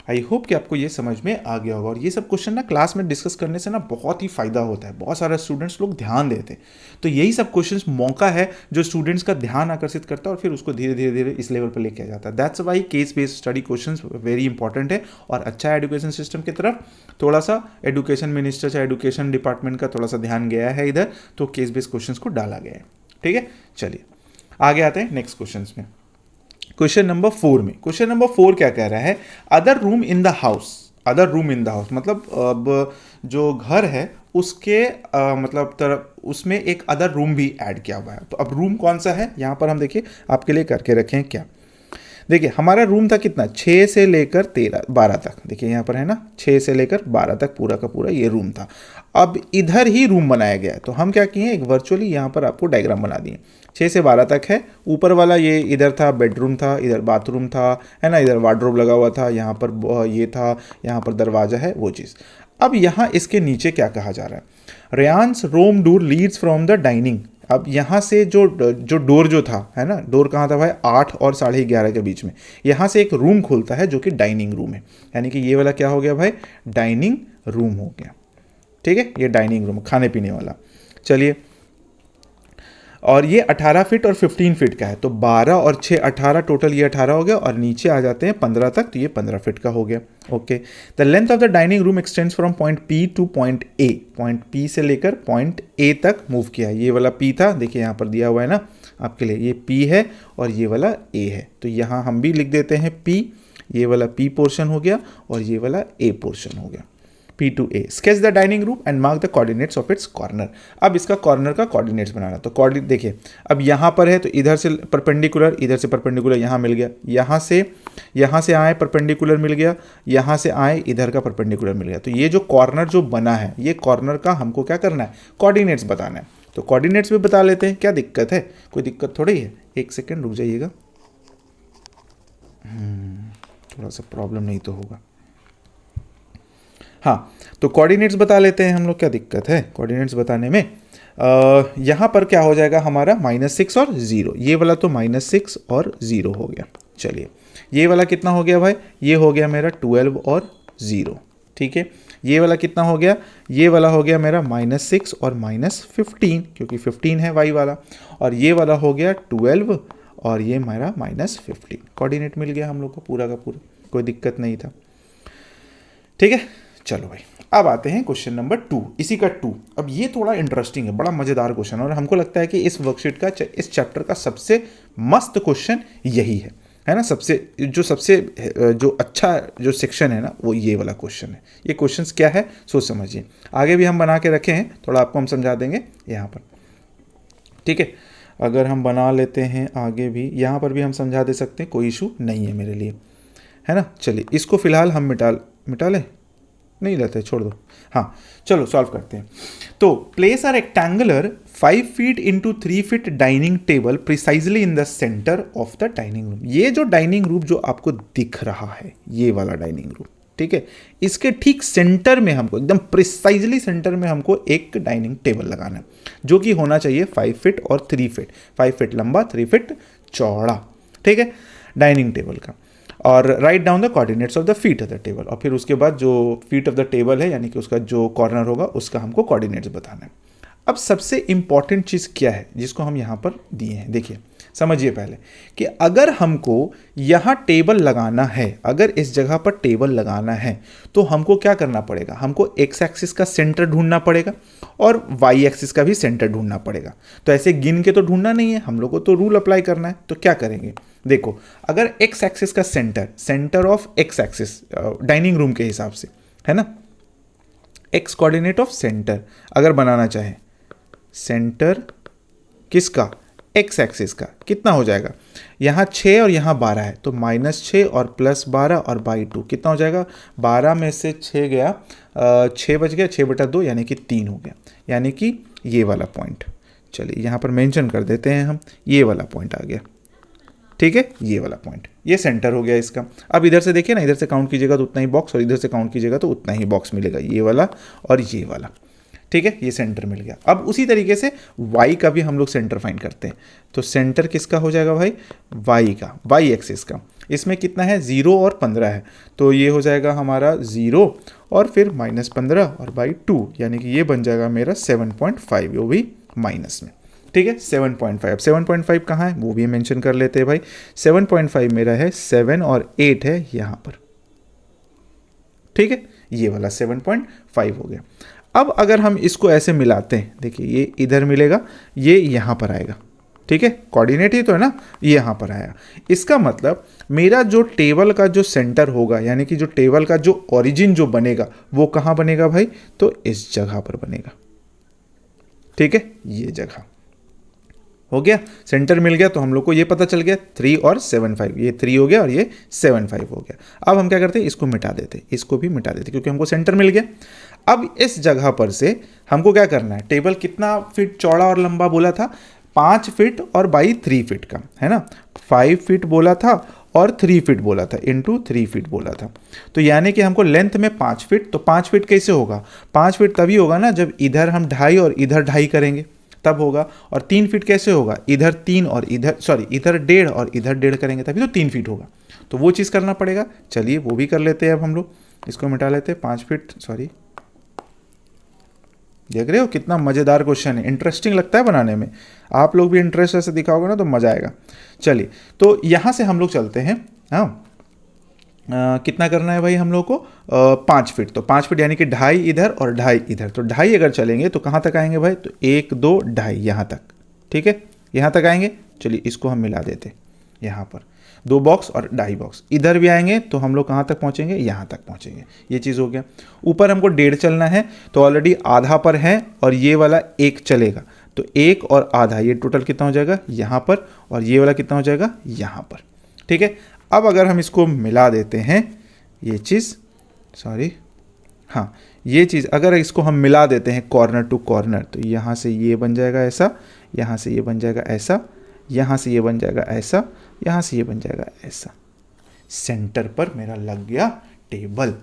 आई होप कि आपको ये समझ में आ गया होगा। और ये सब क्वेश्चन ना क्लास में डिस्कस करने से ना बहुत ही फ़ायदा होता है, बहुत सारे स्टूडेंट्स लोग ध्यान देते हैं। तो यही सब क्वेश्चंस मौका है जो स्टूडेंट्स का ध्यान आकर्षित करता है और फिर उसको धीरे धीरे धीरे इस लेवल पर लेके आ जाता है। That's why case based study questions very important है। और अच्छा है एजुकेशन सिस्टम की तरफ थोड़ा सा एजुकेशन मिनिस्टर चाहे एजुकेशन डिपार्टमेंट का थोड़ा सा ध्यान गया है इधर, तो केस बेस्ड क्वेश्चंस को डाला गया है। ठीक है, चलिए आगे आते हैं नेक्स्ट क्वेश्चन में। क्वेश्चन नंबर 4 में, क्वेश्चन नंबर 4 क्या कह रहा है, other room in the house. Other room in the house मतलब अब जो घर है उसके मतलब तरफ उसमें एक अदर रूम भी ऐड किया हुआ है। तो अब रूम कौन सा है यहाँ पर हम देखिए आपके लिए करके रखे हैं क्या। देखिए हमारा रूम था कितना, 6 से लेकर 12 तक। देखिए यहाँ पर है ना 6 से लेकर 12 तक पूरा का पूरा ये रूम था। अब इधर ही रूम बनाया गया है, तो हम क्या किए, एक वर्चुअली यहाँ पर आपको डायग्राम बना दिए। 6 से 12 तक है, ऊपर वाला ये इधर था बेडरूम था, इधर बाथरूम था, है ना, इधर वार्डरोब लगा हुआ था, यहाँ पर ये था, यहाँ पर दरवाज़ा है, वो चीज़। अब यहाँ इसके नीचे क्या कहा जा रहा है, Ryan's room door leads from the dining. अब यहाँ से जो डोर जो था, है ना, डोर कहाँ था भाई, 8 और 11:30 के बीच में, यहाँ से एक रूम खुलता है जो कि डाइनिंग रूम है। यानी कि ये वाला क्या हो गया भाई, डाइनिंग रूम हो गया। ठीक है, ये डाइनिंग रूम खाने पीने वाला। चलिए, और ये 18 फीट और 15 फीट का है, तो 12 और 6 18, टोटल ये 18 हो गया। और नीचे आ जाते हैं 15 तक, तो ये 15 फीट का हो गया। Okay, the length of the dining room extends from point P two point A. Point P से लेकर पॉइंट ए तक मूव किया है। ये वाला पी था, देखिए यहाँ पर दिया हुआ है ना आपके लिए, ये पी है और ये वाला ए है, तो यहाँ हम भी लिख देते हैं पी। ये वाला पी पोर्शन हो गया और ये वाला ए पोर्शन हो गया, P to A। Sketch the dining room and mark the coordinates of its corner. अब इसका कॉर्नर का कोऑर्डिनेट्स बनाना, तो कोऑर्डिनेट देखिए अब यहाँ पर है, तो इधर से परपेंडिकुलर, इधर से परपेंडिकुलर यहाँ मिल गया, यहाँ से आए परपेंडिकुलर मिल गया, यहाँ से आए इधर का परपेंडिकुलर मिल गया। तो ये जो कॉर्नर जो बना है, ये कॉर्नर का हमको क्या करना है, कोऑर्डिनेट्स बताना है। तो कोऑर्डिनेट्स भी बता लेते हैं, क्या दिक्कत है, कोई दिक्कत थोड़ी है। एक सेकेंड रुक जाइएगा, थोड़ा सा प्रॉब्लम नहीं तो होगा। हाँ, तो कोऑर्डिनेट्स बता लेते हैं हम लोग, क्या दिक्कत है कोऑर्डिनेट्स बताने में। यहाँ पर क्या हो जाएगा हमारा -6 और 0, ये वाला तो -6 और 0 हो गया। चलिए, ये वाला कितना हो गया भाई, ये हो गया मेरा 12 और 0। ठीक है, ये वाला कितना हो गया, ये वाला हो गया मेरा -6 और -15, क्योंकि 15 है वाई वाला। और ये वाला हो गया 12 और ये मेरा -15। कोऑर्डिनेट मिल गया हम लोग को पूरा का पूरा, कोई दिक्कत नहीं था। ठीक है, चलो भाई अब आते हैं क्वेश्चन नंबर 2, इसी का 2। अब ये थोड़ा इंटरेस्टिंग है, बड़ा मज़ेदार क्वेश्चन है और हमको लगता है कि इस वर्कशीट का, इस चैप्टर का सबसे मस्त क्वेश्चन यही है ना, सबसे जो अच्छा जो सेक्शन है ना, वो ये वाला क्वेश्चन है। ये क्वेश्चंस क्या है सोच समझिए, आगे भी हम बना के रखे हैं, थोड़ा आपको हम समझा देंगे यहाँ पर। ठीक है, अगर हम बना लेते हैं आगे भी, यहाँ पर भी हम समझा दे सकते हैं, कोई इशू नहीं है मेरे लिए, है ना। चलिए, इसको फिलहाल हम मिटा लें, नहीं रहते, छोड़ दो। हाँ, चलो सॉल्व करते हैं। तो place a rectangular 5 feet into 3 feet dining table precisely in the centre of the dining room. ये जो डाइनिंग रूम जो आपको दिख रहा है, ये वाला डाइनिंग रूम, ठीक है, इसके ठीक सेंटर में हमको, एकदम प्रिसाइजली सेंटर में हमको एक डाइनिंग टेबल लगाना है, जो कि होना चाहिए 5 फीट और 3 फीट, 5 फीट लंबा 3 फीट चौड़ा। ठीक है, डाइनिंग टेबल का। और write down the coordinates of the feet of the table, और फिर उसके बाद जो फीट ऑफ द टेबल है, यानी कि उसका जो कॉर्नर होगा, उसका हमको कोऑर्डिनेट्स बताना है। अब सबसे इंपॉर्टेंट चीज़ क्या है जिसको हम यहाँ पर दिए हैं, देखिए समझिए पहले कि अगर हमको यहाँ टेबल लगाना है, अगर इस जगह पर टेबल लगाना है, तो हमको क्या करना पड़ेगा, हमको एक्स एक्सिस का सेंटर ढूंढना पड़ेगा और वाई एक्सिस का भी सेंटर ढूंढना पड़ेगा। तो ऐसे गिन के तो ढूंढना नहीं है, हम लोग को तो रूल अप्लाई करना है। तो क्या करेंगे, देखो, अगर एक्स एक्सिस का centre of x axis dining room के हिसाब से, है ना, एक्स कोऑर्डिनेट ऑफ सेंटर अगर बनाना चाहे, सेंटर किसका, एक्स एक्सिस का, कितना हो जाएगा, यहाँ 6 और यहाँ 12 है, तो -6 और +12 और बाई 2 कितना हो जाएगा, 12 में से 6 गया, 6 बच गया, 6/2 यानी कि 3 हो गया, यानी कि ये वाला पॉइंट। चलिए यहाँ पर मेंशन कर देते हैं हम, ये वाला पॉइंट आ गया। ठीक है, ये वाला पॉइंट, ये सेंटर हो गया इसका। अब इधर से देखिए ना, इधर से काउंट कीजिएगा तो उतना ही बॉक्स, और इधर से काउंट कीजिएगा तो उतना ही बॉक्स मिलेगा, ये वाला और ये वाला। ठीक है, ये सेंटर मिल गया। अब उसी तरीके से y का भी हम लोग सेंटर फाइंड करते हैं। तो सेंटर किसका हो जाएगा भाई, y का, y एक्सिस का। इसमें कितना है, 0 और 15 है, तो ये हो जाएगा हमारा 0 और फिर -15 और बाई 2, यानी कि ये बन जाएगा मेरा 7.5, वो भी माइनस में। ठीक है, 7.5। 7.5 कहाँ है वो भी मेंशन कर लेते हैं भाई। 7.5 मेरा है 7 और 8 है यहाँ पर। ठीक है, ये वाला 7.5 हो गया। अब अगर हम इसको ऐसे मिलाते हैं, देखिए ये इधर मिलेगा, ये यहाँ पर आएगा। ठीक है, कोऑर्डिनेट ही तो है ना, ये यहाँ पर आया। इसका मतलब मेरा जो टेबल का जो सेंटर होगा, यानी कि जो टेबल का जो ओरिजिन जो बनेगा वो कहाँ बनेगा भाई, तो इस जगह पर बनेगा। ठीक है, ये जगह हो गया, सेंटर मिल गया। तो हम लोग को ये पता चल गया 3 और 7.5, ये 3 हो गया और ये 7.5 हो गया। अब हम क्या करते हैं, इसको मिटा देते, इसको भी मिटा देते, क्योंकि हमको सेंटर मिल गया। अब इस जगह पर से हमको क्या करना है, टेबल कितना फीट चौड़ा और लंबा बोला था, 5 फीट और बाई 3 फीट का, है ना। 5 फीट बोला था और 3 फीट बोला था, इंटू 3 फीट बोला था। तो यानी कि हमको लेंथ में 5 फीट, तो 5 फीट कैसे होगा, 5 फीट तभी होगा ना जब इधर हम 2.5 और इधर 2.5 करेंगे, तब होगा। और 3 फीट कैसे होगा, इधर 3 और इधर इधर 1.5 और इधर 1.5 करेंगे तभी तो 3 फीट होगा। तो वो चीज़ करना पड़ेगा। चलिए वो भी कर लेते हैं। अब हम लोग इसको मिटा लेते हैं। 5 फीट, सॉरी, देख रहे हो कितना मज़ेदार क्वेश्चन है, इंटरेस्टिंग लगता है बनाने में। आप लोग भी इंटरेस्ट ऐसे दिखाओगे ना तो मज़ा आएगा। चलिए, तो यहाँ से हम लोग चलते हैं। हाँ, कितना करना है भाई हम लोग को, 5 फीट। तो 5 फीट यानी कि 2.5 इधर और 2.5 इधर, तो 2.5 अगर चलेंगे तो कहाँ तक आएंगे भाई, तो 1 2 2.5 यहाँ तक। ठीक है, यहाँ तक आएंगे। चलिए इसको हम मिला देते, यहाँ पर 2 बॉक्स और 2.5 बॉक्स। इधर भी आएंगे तो हम लोग कहाँ तक पहुँचेंगे, यहाँ तक पहुँचेंगे। ये चीज़ हो गया। ऊपर हमको 1.5 चलना है, तो ऑलरेडी आधा पर है और ये वाला 1 चलेगा, तो 1 और आधा, ये टोटल कितना हो जाएगा यहाँ पर, और ये वाला कितना हो जाएगा यहाँ पर। ठीक है, अब अगर हम इसको मिला देते हैं, ये चीज़, सॉरी, हाँ, ये चीज़ अगर इसको हम मिला देते हैं कॉर्नर टू कॉर्नर, तो यहाँ से ये बन जाएगा ऐसा, यहाँ से ये बन जाएगा ऐसा, यहाँ से ये बन जाएगा ऐसा, यहाँ से ये बन जाएगा ऐसा। सेंटर पर मेरा लग गया टेबल।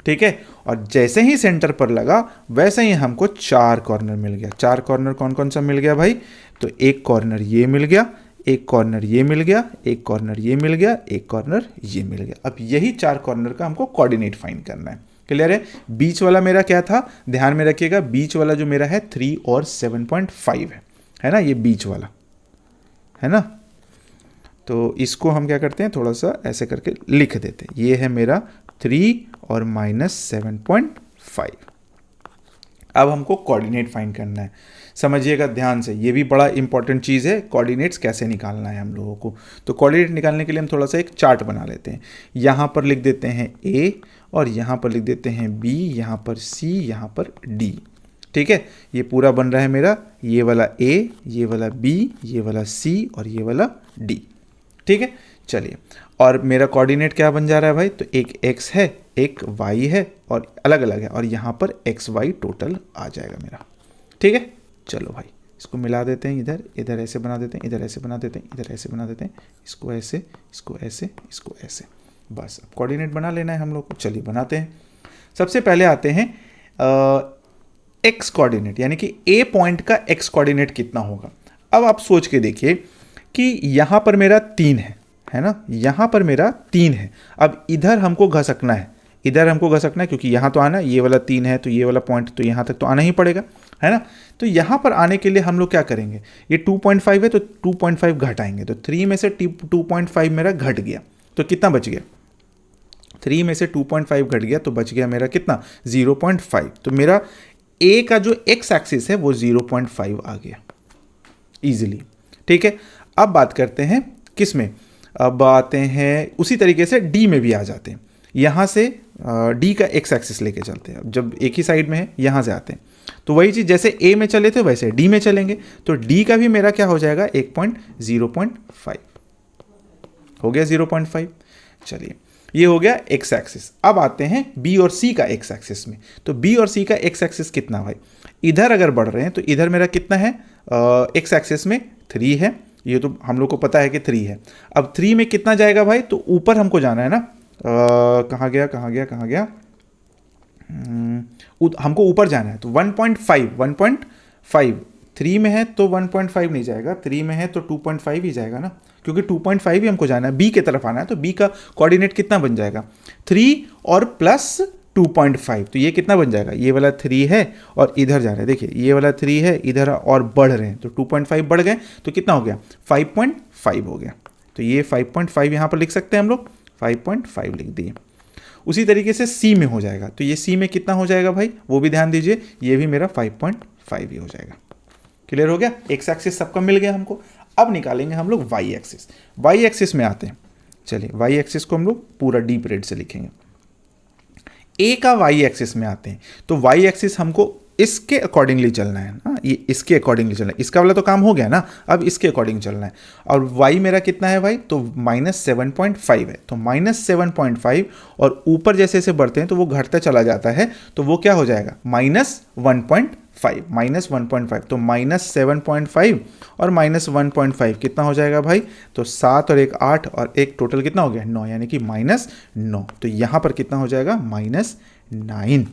ठीक है, और जैसे ही सेंटर पर लगा वैसे ही हमको 4 कॉर्नर मिल गया। 4 कॉर्नर कौन कौन सा मिल गया भाई, तो एक कॉर्नर ये मिल गया, एक कॉर्नर ये मिल गया, एक कॉर्नर ये मिल गया, एक कॉर्नर ये मिल गया। अब यही 4 कॉर्नर का हमको कोऑर्डिनेट फाइंड करना है। क्लियर है। बीच वाला मेरा क्या था, ध्यान में रखिएगा, बीच वाला जो मेरा है 3 और 7.5 है ना, ये बीच वाला है ना। तो इसको हम क्या करते हैं, थोड़ा सा ऐसे करके लिख देते हैं। ये है मेरा 3 और -7.5। अब हमको कोऑर्डिनेट फाइंड करना है। समझिएगा ध्यान से, ये भी बड़ा इंपॉर्टेंट चीज़ है, कोऑर्डिनेट्स कैसे निकालना है हम लोगों को। तो कोऑर्डिनेट निकालने के लिए हम थोड़ा सा एक चार्ट बना लेते हैं। यहाँ पर लिख देते हैं A और यहाँ पर लिख देते हैं B, यहाँ पर C, यहाँ पर D। ठीक है, ये पूरा बन रहा है मेरा, ये वाला A, ये वाला B, ये वाला C और ये वाला D। ठीक है, चलिए, और मेरा कोऑर्डिनेट क्या बन जा रहा है भाई, तो एक x है, एक y है और अलग अलग है, और यहाँ पर x y टोटल आ जाएगा मेरा। ठीक है, चलो भाई इसको मिला देते हैं। इधर इधर ऐसे बना देते हैं, इधर ऐसे बना देते हैं, इधर ऐसे बना देते हैं, इसको ऐसे, इसको ऐसे, इसको ऐसे। बस अब कोऑर्डिनेट बना लेना है हम लोग को। चलिए बनाते हैं। सबसे पहले आते हैं x कोऑर्डिनेट, यानी कि a पॉइंट का x कोऑर्डिनेट कितना होगा। अब आप सोच के देखिए कि यहाँ पर मेरा 3 है ना, यहाँ पर मेरा 3 है। अब इधर हमको घसकना है, इधर हमको घसकना है, क्योंकि यहाँ तो आना, ये वाला 3 है तो ये वाला पॉइंट तो यहाँ तक तो आना ही पड़ेगा, है ना। तो यहाँ पर आने के लिए हम लोग क्या करेंगे, ये 2.5 है तो 2.5 घटाएंगे, तो 3 में से 2.5 मेरा घट गया, तो कितना बच गया, 3 में से 2.5 घट गया तो बच गया मेरा कितना, 0.5। तो मेरा a का जो x एक्सिस है वो 0.5 आ गया ईजिली। ठीक है, अब बात करते हैं किस में, अब आते हैं उसी तरीके से d में भी आ जाते हैं। यहाँ से d का x एक्सिस लेके चलते हैं। अब जब एक ही साइड में है, यहाँ से आते हैं, तो वही चीज़ जैसे a में चले थे वैसे d में चलेंगे, तो d का भी मेरा क्या हो जाएगा, 0.5 हो गया, 0.5। चलिए, ये हो गया x एक्सिस। अब आते हैं b और c का x एक्सिस में। तो b और c का x एक्सिस कितना भाई, इधर अगर बढ़ रहे हैं तो इधर मेरा कितना है, x एक्सिस में 3 है, ये तो हम लोग को पता है कि 3 है। अब 3 में कितना जाएगा भाई, तो ऊपर हमको जाना है ना, कहाँ गया, हमको ऊपर जाना है तो 1.5 3 में है तो 1.5 नहीं जाएगा, 3 में है तो 2.5 ही जाएगा ना, क्योंकि 2.5 ही हमको जाना है, बी की तरफ आना है, तो बी का कोऑर्डिनेट कितना बन जाएगा 3 और प्लस 2.5, तो ये कितना बन जाएगा, ये वाला 3 है और इधर जा रहे हैं, देखिए ये वाला 3 है इधर और बढ़ रहे हैं, तो 2.5 बढ़ गए तो कितना हो गया 5.5 हो गया, तो ये 5.5 यहाँ पर लिख सकते हैं हम लोग, 5.5 लिख दिए। उसी तरीके से सी में हो जाएगा, तो ये सी में कितना हो जाएगा भाई, वो भी ध्यान दीजिए, ये भी मेरा 5.5 ही हो जाएगा। क्लियर हो गया, एक्स एक्सिस सबका मिल गया हमको। अब निकालेंगे हम लोग वाई एक्सिस। वाई एक्सिस में आते हैं, चलिए वाई एक्सिस को हम लोग पूरा डीप रेड से लिखेंगे। ए का वाई एक्सिस में आते हैं, तो वाई एक्सिस हमको इसके अकॉर्डिंगली चलना है ना, ये इसके अकॉर्डिंगली चलना है, इसका वाला तो काम हो गया ना, अब इसके अकॉर्डिंग चलना है। और y मेरा कितना है भाई, तो -7.5 है, तो -7.5 और ऊपर जैसे जैसे बढ़ते हैं तो वो घटता चला जाता है, तो वो क्या हो जाएगा -1.5, तो -7.5 और -1.5 कितना हो जाएगा भाई, तो 7 और 1 8 और एक टोटल कितना हो गया 9, यानी कि -9, तो यहाँ पर कितना हो जाएगा -9।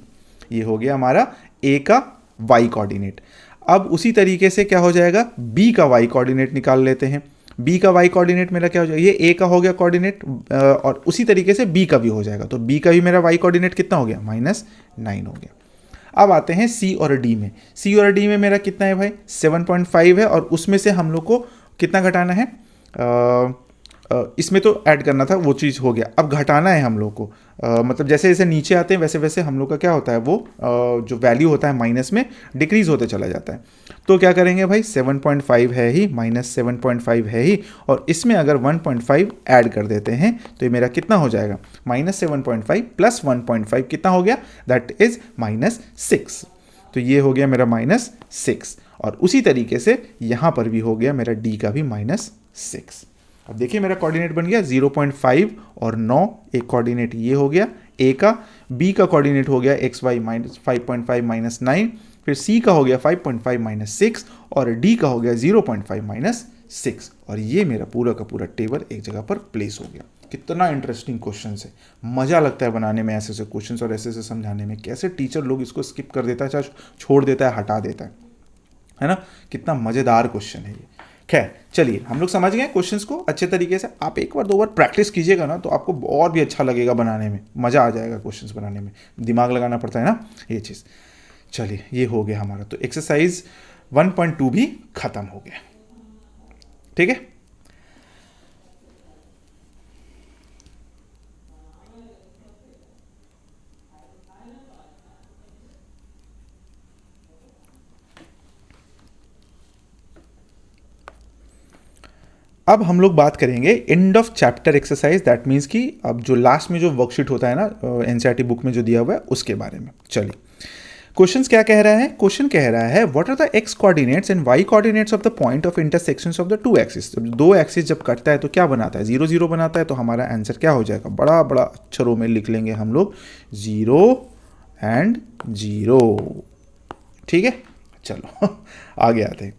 ये हो गया हमारा ए का वाई कोऑर्डिनेट। अब उसी तरीके से क्या हो जाएगा, बी का वाई कोऑर्डिनेट निकाल लेते हैं। बी का वाई कोऑर्डिनेट मेरा क्या हो जाएगा, ये ए का हो गया कोऑर्डिनेट और उसी तरीके से बी का भी हो जाएगा, तो बी का भी मेरा वाई कोऑर्डिनेट कितना हो गया -9 हो गया। अब आते हैं सी और डी में। सी और डी में मेरा कितना है भाई 7.5 है, और उसमें से हम लोग को कितना घटाना है, इसमें तो ऐड करना था, वो चीज़ हो गया, अब घटाना है हम लोग को। मतलब जैसे जैसे नीचे आते हैं वैसे वैसे हम लोग का क्या होता है, वो जो वैल्यू होता है माइनस में डिक्रीज होते चला जाता है। तो क्या करेंगे भाई 7.5 है ही, -7.5 है ही, और इसमें अगर 1.5 ऐड कर देते हैं तो ये मेरा कितना हो जाएगा -7.5 प्लस 1.5 कितना हो गया, दैट इज -6, तो ये हो गया मेरा -6। और उसी तरीके से यहाँ पर भी हो गया मेरा डी का भी -6। अब देखिए मेरा कोऑर्डिनेट बन गया 0.5 और 9, एक कोऑर्डिनेट ये हो गया ए का, बी का कोऑर्डिनेट हो गया XY -5.5 -9, फिर सी का हो गया 5.5 -6 और डी का हो गया 0.5 -6, और ये मेरा पूरा का पूरा टेबल एक जगह पर प्लेस हो गया। कितना इंटरेस्टिंग क्वेश्चन है, मज़ा लगता है बनाने में ऐसे ऐसे क्वेश्चन और ऐसे ऐसे समझाने में, कैसे टीचर लोग इसको स्किप कर देता है, चाहे छोड़ देता है, हटा देता है ना, कितना मज़ेदार क्वेश्चन है ये। खैर चलिए, हम लोग समझ गए क्वेश्चंस को अच्छे तरीके से। आप एक बार 2 बार प्रैक्टिस कीजिएगा ना, तो आपको और भी अच्छा लगेगा बनाने में, मज़ा आ जाएगा क्वेश्चंस बनाने में, दिमाग लगाना पड़ता है ना ये चीज़। चलिए ये हो गया हमारा, तो एक्सरसाइज 1.2 भी खत्म हो गया, ठीक है। अब हम लोग बात करेंगे end of chapter exercise, that means कि अब जो लास्ट में जो वर्कशीट होता है ना एनसीईआरटी बुक में जो दिया हुआ है उसके बारे में। चलिए क्वेश्चंस क्या कह रहा है, क्वेश्चन कह रहा है what are the X coordinates and Y coordinates of the point of intersections of the two axis. जब 2 एक्सिस जब कटता है तो क्या बनाता है, 0 0 बनाता है, तो हमारा आंसर क्या हो जाएगा, बड़ा बड़ा अक्षरों में लिख लेंगे हम लोग 0 and 0, ठीक है। चलो आगे आते हैं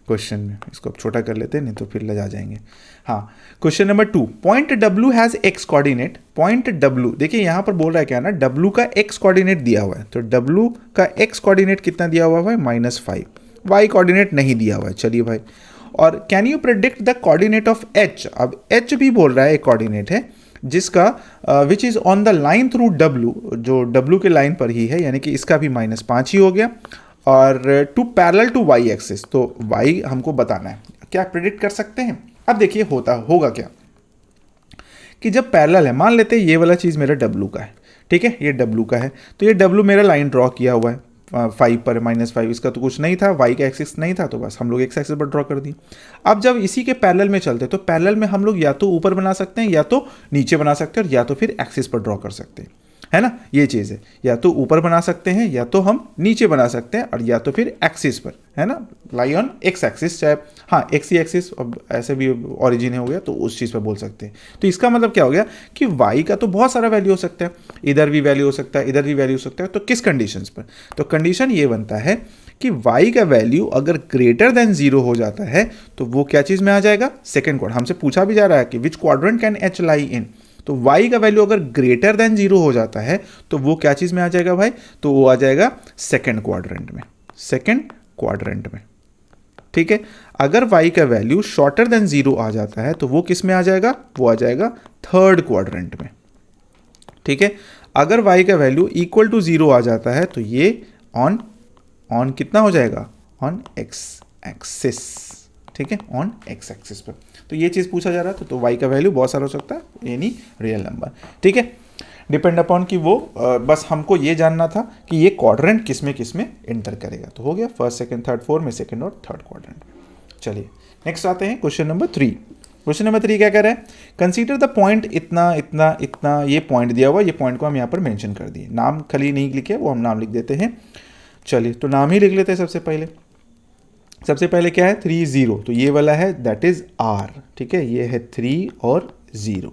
क्वेश्चन में, इसको अब छोटा कर लेते हैं नहीं तो फिर लजा जाएंगे। हाँ, question number 2, point W has x coordinate. Point W, देखिए यहाँ पर बोल रहा है क्या ना, W का एक्स कोऑर्डिनेट दिया हुआ है, तो W का एक्स कोऑर्डिनेट कितना दिया हुआ है -5, वाई कोऑर्डिनेट नहीं दिया हुआ है। चलिए भाई, और can you predict the coordinate of H। अब H भी बोल रहा है एक कोऑर्डिनेट है जिसका which is on the line through W, जो W के लाइन पर ही है, यानी कि इसका भी -5 ही हो गया, और two parallel to Y axis, तो वाई हमको बताना है, क्या प्रेडिक्ट कर सकते हैं। अब देखिए होगा क्या कि जब पैरेलल है, मान लेते हैं ये वाला चीज़ मेरा W का है, ठीक है, ये W का है, तो ये W मेरा लाइन ड्रॉ किया हुआ है 5 पर -5, इसका तो कुछ नहीं था, वाई का एक्सिस नहीं था, तो बस हम लोग एक्स एक्सिस पर ड्रॉ कर दिए। अब जब इसी के पैरेलल में चलते तो पैरेलल में हम लोग या तो ऊपर बना सकते हैं, या तो नीचे बना सकते हैं, और या तो फिर एक्सिस पर ड्रॉ कर सकते हैं, है ना, ये चीज़ है, या तो ऊपर बना सकते हैं, या तो हम नीचे बना सकते हैं, और या तो फिर एक्सिस पर, है ना, लाई ऑन एक्स एक्सिस, चाहे हाँ एक्स ही एक्सिस, अब ऐसे भी ओरिजिन हो गया तो उस चीज़ पर बोल सकते हैं। तो इसका मतलब क्या हो गया कि वाई का तो बहुत सारा वैल्यू हो सकता है, इधर भी वैल्यू हो सकता है, इधर भी वैल्यू हो सकता है, तो किस कंडीशंस पर, तो कंडीशन ये बनता है कि y का वैल्यू अगर ग्रेटर देन 0 हो जाता है तो वो क्या चीज़ में आ जाएगा, सेकेंड क्वाड्रेंट। हमसे पूछा भी जा रहा है कि विच क्वाड्रेंट कैन H लाई इन, तो y का वैल्यू अगर ग्रेटर देन 0 हो जाता है तो वो क्या चीज़ में आ जाएगा भाई, तो वो आ जाएगा सेकेंड क्वाड्रेंट में, सेकेंड क्वाड्रेंट में। ठीक है, अगर y का वैल्यू शॉर्टर देन 0 आ जाता है तो वो किस में आ जाएगा, वो आ जाएगा थर्ड क्वाड्रेंट में। ठीक है, अगर y का वैल्यू इक्वल टू 0 आ जाता है तो ये ऑन कितना हो जाएगा, ऑन x एक्सिस। ठीक है, ऑन x एक्सिस पर। तो ये चीज़ पूछा जा रहा था, तो y का वैल्यू बहुत सारा हो सकता है, एनी रियल नंबर। ठीक है, डिपेंड अपॉन कि वो बस हमको ये जानना था कि ये क्वाड्रेंट किस में एंटर करेगा। तो हो गया फर्स्ट सेकंड थर्ड फोर्थ में, सेकंड और थर्ड क्वाड्रेंट। चलिए नेक्स्ट आते हैं क्वेश्चन नंबर 3। क्वेश्चन नंबर 3 क्या कह रहा है, कंसीडर द पॉइंट इतना इतना इतना, ये पॉइंट दिया हुआ, ये पॉइंट को हम यहाँ पर मेंशन कर दिए, नाम खाली नहीं लिखे, वो हम नाम लिख देते हैं। चलिए तो नाम ही लिख लेते हैं सबसे पहले क्या है 3 0, तो ये वाला है दैट इज R। ठीक है, ये है 3 और 0।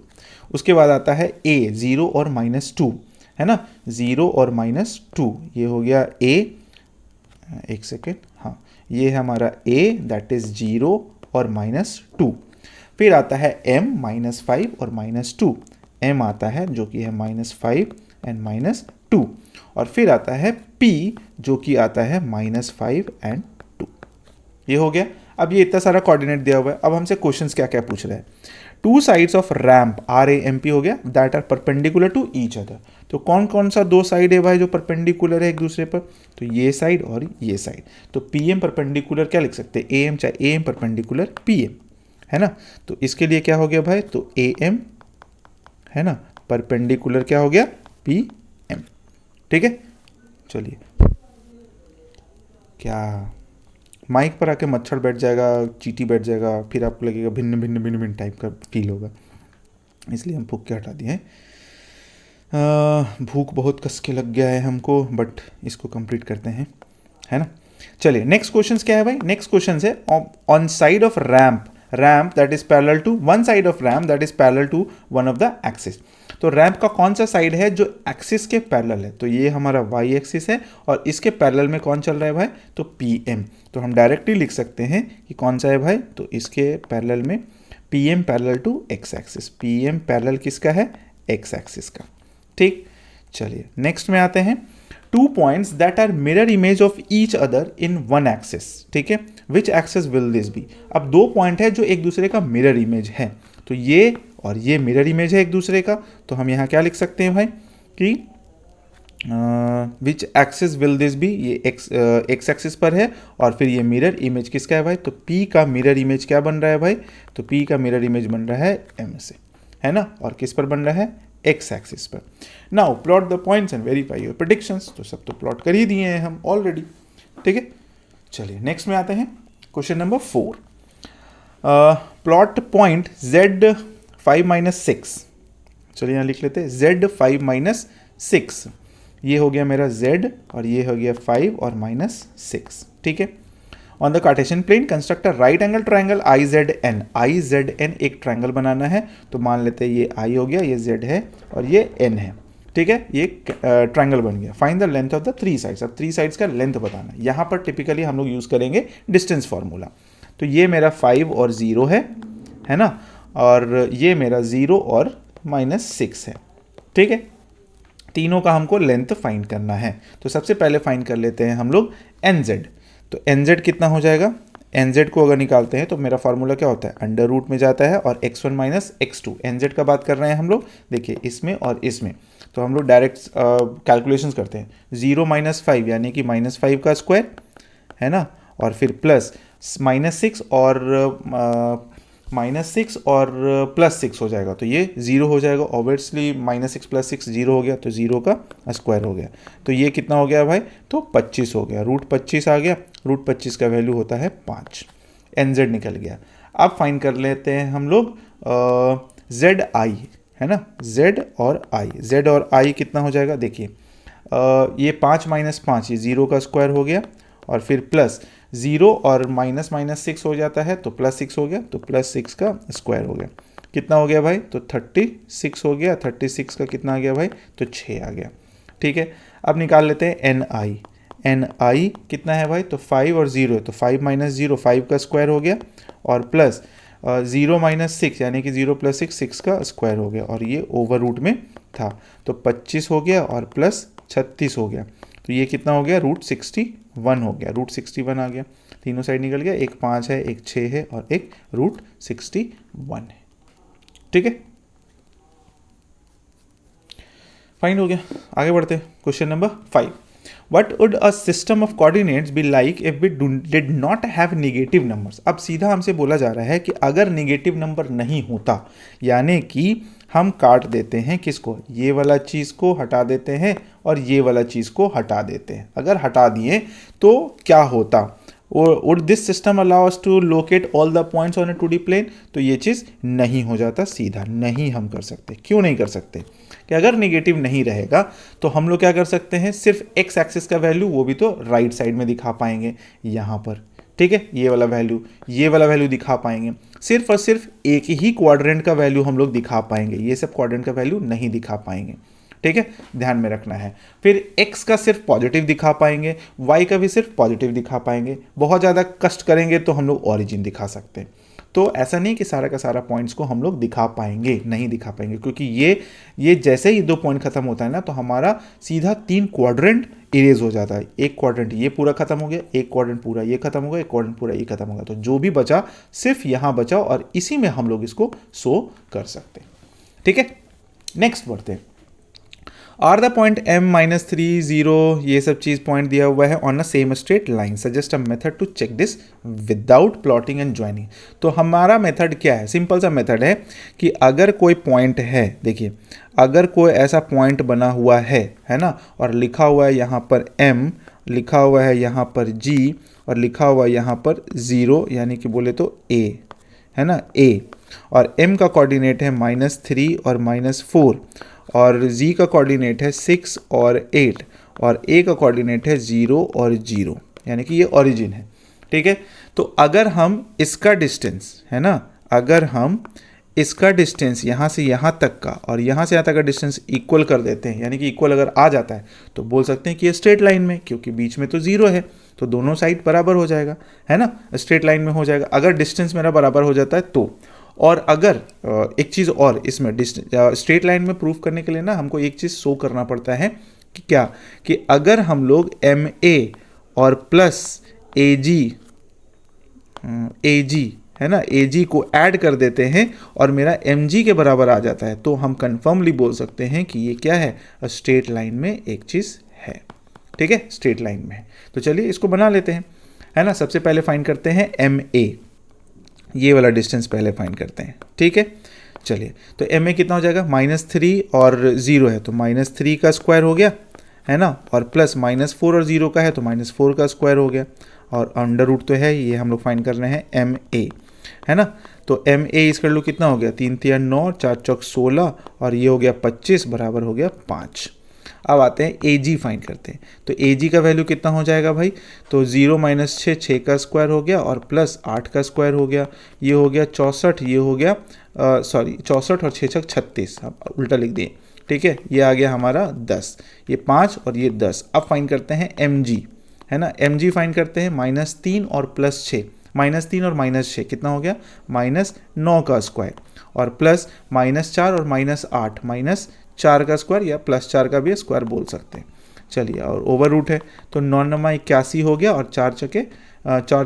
उसके बाद आता है A 0 और -2, है ना, 0 और -2, ये हो गया A। एक सेकेंड, हाँ ये है हमारा A दैट इज 0 और -2। फिर आता है M -5 और -2, M आता है जो कि है -5 एंड -2। और फिर आता है P जो कि आता है -5 एंड 2। ये हो गया। अब ये इतना सारा कोऑर्डिनेट दिया हुआ है। अब हमसे क्वेश्चंस क्या क्या पूछ रहा है, two sides of ramp RAMP हो गया that are perpendicular to each other. तो कौन कौन सा दो साइड है भाई जो परपेंडिकुलर है एक दूसरे पर, तो ये साइड और ये साइड। तो PM परपेंडिकुलर क्या लिख सकते हैं, AM, चाहे AM परपेंडिकुलर PM, है ना। तो इसके लिए क्या हो गया भाई, तो AM है ना परपेंडिकुलर क्या हो गया PM। ठीक है, चलिए क्या माइक पर आके मच्छर बैठ जाएगा, चींटी बैठ जाएगा, फिर आपको लगेगा भिन्न भिन्न भिन्न भिन्न टाइप का फील होगा, इसलिए हम फूक के हटा दिए हैं। भूख बहुत कस के लग गया है हमको, बट इसको कंप्लीट करते हैं, है ना। चलिए नेक्स्ट क्वेश्चन क्या है भाई, नेक्स्ट क्वेश्चन है on side of ramp that is parallel to one side of ramp that is parallel to one of the axis. तो रैम्प का कौन सा साइड है जो एक्सिस के पैरेलल है, तो ये हमारा y एक्सिस है और इसके पैरेलल में कौन चल रहा है भाई, तो PM। तो हम डायरेक्टली लिख सकते हैं कि कौन सा है भाई, तो इसके पैरेलल में PM parallel to x axis, PM parallel किसका है, x एक्सिस का। ठीक, चलिए नेक्स्ट में आते हैं, two points that are mirror image of each other in one axis. ठीक है, which axis will this be. अब दो पॉइंट है जो एक दूसरे का मिरर इमेज है, तो ये और ये मिरर इमेज है एक दूसरे का। तो हम यहाँ क्या लिख सकते हैं भाई कि which axis will this be, ये एक्स एक्सिस पर है और फिर ये मिरर इमेज किसका है भाई, तो P का मिरर इमेज क्या बन रहा है भाई, तो P का मिरर इमेज बन रहा है M से, है ना, और किस पर बन रहा है, एक्स एक्सिस पर। Now plot the points and verify your predictions. तो सब तो प्लॉट कर ही दिए हैं हम ऑलरेडी। ठीक है, चलिए नेक्स्ट में आते हैं question number 4। Plot point Z5 - 6। चलिए यहाँ लिख लेते हैं Z5 - 6। ये हो गया मेरा Z और ये हो गया 5 और -6। ठीक है, on the Cartesian plane construct a right angle triangle IZN। IZN एक ट्राइंगल बनाना है, तो मान लेते हैं ये I हो गया, ये Z है और ये N है। ठीक है, ये ट्राइंगल बन गया। Find the length of the three sides. अब थ्री साइड्स का लेंथ बताना है। यहाँ पर टिपिकली हम लोग यूज़ करेंगे डिस्टेंस फार्मूला। तो ये मेरा 5 और 0 है ना, और ये मेरा 0 और -6 है। ठीक है, तीनों का हमको लेंथ फाइंड करना है। तो सबसे पहले फाइंड कर लेते हैं हम लोग NZ। तो NZ कितना हो जाएगा, NZ को अगर निकालते हैं तो मेरा फार्मूला क्या होता है, अंडर रूट में जाता है और x1 - x2। NZ का बात कर रहे हैं हम लोग, देखिए इसमें और इसमें। तो हम लोग डायरेक्ट कैलकुलेशंस करते हैं। 0 - 5 यानी कि -5 का स्क्वायर, है ना, और फिर प्लस -6 और -6 और +6 हो जाएगा, तो ये 0 हो जाएगा। ऑब्वियसली -6 + 6 0 हो गया, तो 0 का स्क्वायर हो गया। तो ये कितना हो गया भाई, तो 25 हो गया। √25 आ गया। √25 का वैल्यू होता है 5। NZ निकल गया। अब फाइंड कर लेते हैं हम लोग ZI, है ना, Z और I कितना हो जाएगा, देखिए ये 5 - 5 ये 0 का स्क्वायर हो गया, और फिर प्लस 0 और -6 हो जाता है तो +6 हो गया, तो +6 का स्क्वायर हो गया। कितना हो गया भाई, तो 36 हो गया। 36 का कितना आ गया भाई, तो 6 आ गया। ठीक है, अब निकाल लेते हैं NI कितना है भाई, तो 5 और 0 है, तो 5 - 0 5 का स्क्वायर हो गया, और प्लस 0 माइनस 6 यानी कि 0 प्लस 6 6 का स्क्वायर हो गया और ये ओवर रूट में था, तो 25 हो गया और प्लस 36 हो गया, तो ये कितना हो गया, √61 हो गया, √61 आ गया, तीनों साइड निकल गया, एक 5 है, एक 6 है और एक √61 है। ठीक है, फाइंड हो गया। आगे बढ़ते हैं, question number 5। What would a system of coordinates be like if we did not have negative numbers? अब सीधा हमसे बोला जा रहा है कि अगर नेगेटिव नंबर नहीं होता, यानी कि हम काट देते हैं किसको, ये वाला चीज़ को हटा देते हैं और ये वाला चीज़ को हटा देते हैं, अगर हटा दिए तो क्या होता, would this system allow us to locate all the points on a 2D plane? तो ये चीज़ नहीं हो जाता, सीधा नहीं हम कर सकते। क्यों नहीं कर सकते, कि अगर नेगेटिव नहीं रहेगा तो हम लोग क्या कर सकते हैं, सिर्फ एक्स एक्सिस का वैल्यू, वो भी तो राइट साइड में दिखा पाएंगे यहाँ पर। ठीक है, ये वाला वैल्यू, ये वाला वैल्यू दिखा पाएंगे, सिर्फ और सिर्फ एक ही क्वाड्रेंट का वैल्यू हम लोग दिखा पाएंगे, ये सब क्वाड्रेंट का वैल्यू नहीं दिखा पाएंगे। ठीक है, ध्यान में रखना है। फिर x का सिर्फ पॉजिटिव दिखा पाएंगे, y का भी सिर्फ पॉजिटिव दिखा पाएंगे, बहुत ज़्यादा कष्ट करेंगे तो हम लोग ऑरिजिन दिखा सकते हैं। तो ऐसा नहीं कि सारा का सारा पॉइंट्स को हम लोग दिखा पाएंगे, नहीं दिखा पाएंगे, क्योंकि ये जैसे ही 2 पॉइंट खत्म होता है ना, तो हमारा सीधा 3 क्वाड्रेंट इरेज हो जाता है। एक क्वाड्रेंट ये पूरा खत्म हो गया, एक क्वाड्रेंट पूरा ये खत्म हो गया, एक क्वाड्रेंट पूरा ये खत्म हो गया, तो जो भी बचा सिर्फ यहाँ बचा और इसी में हम लोग इसको शो कर सकते हैं। ठीक है, नेक्स्ट बढ़ते हैं। आर द पॉइंट m-3 0 ये सब चीज़ पॉइंट दिया हुआ है on a same straight line, suggest a method to check this without plotting and joining. तो हमारा मेथड क्या है, सिंपल सा मेथड है कि अगर कोई पॉइंट है, देखिए अगर कोई ऐसा पॉइंट बना हुआ है ना, और लिखा हुआ है यहाँ पर m, लिखा हुआ है यहाँ पर g और लिखा हुआ है यहाँ पर 0 यानी कि बोले तो a है ना, a, और m का कोऑर्डिनेट है -3 और -4 और z का कोऑर्डिनेट है 6 और 8 और a का कोऑर्डिनेट है 0 और 0, यानी कि ये ओरिजिन है। ठीक है, तो अगर हम इसका डिस्टेंस है ना, अगर हम इसका डिस्टेंस यहाँ से यहाँ तक का और यहाँ से यहाँ तक का डिस्टेंस इक्वल कर देते हैं, यानी कि इक्वल अगर आ जाता है तो बोल सकते हैं कि ये स्ट्रेट लाइन में, क्योंकि बीच में तो 0 है तो दोनों साइड बराबर हो जाएगा, है ना, स्ट्रेट लाइन में हो जाएगा अगर डिस्टेंस मेरा बराबर हो जाता है तो। और अगर एक चीज़ और इसमें स्ट्रेट लाइन में प्रूफ करने के लिए ना हमको एक चीज़ शो करना पड़ता है कि क्या, कि अगर हम लोग MA और प्लस AG है ना, AG को ऐड कर देते हैं और मेरा MG के बराबर आ जाता है, तो हम कंफर्मली बोल सकते हैं कि ये क्या है, स्ट्रेट लाइन में एक चीज़ है। ठीक है, स्ट्रेट लाइन में। तो चलिए इसको बना लेते हैं, है ना। सबसे पहले फाइंड करते हैं MA, ये वाला डिस्टेंस पहले फाइंड करते हैं। ठीक है, चलिए तो MA कितना हो जाएगा, -3 और 0 है तो -3 का स्क्वायर हो गया, है ना, और प्लस -4 और 0 का है तो -4 का स्क्वायर हो गया, और अंडर रूट तो है, ये हम लोग फाइंड कर रहे हैं MA, है ना। तो MA इस कर लो कितना हो गया, 3 3 9 4 चौक 16 और ये हो गया 25 बराबर हो गया 5। अब आते हैं AG फाइंड करते हैं, तो AG का वैल्यू कितना हो जाएगा भाई, तो 0 - 6 6 का स्क्वायर हो गया और प्लस 8 का स्क्वायर हो गया, ये हो गया 64, ये हो गया 64 और 6 छक 36, अब उल्टा लिख दिए। ठीक है, ये आ गया हमारा 10, ये 5 और ये 10। अब फाइंड करते हैं MG, है ना, MG फाइंड करते हैं -3 और +6, -3 और -6 कितना हो गया, -9 का स्क्वायर और प्लस -4 और -8 -4 का स्क्वायर या +4 का भी स्क्वायर बोल सकते हैं। चलिए, और ओवर रूट है तो 9 9 81 हो गया और 4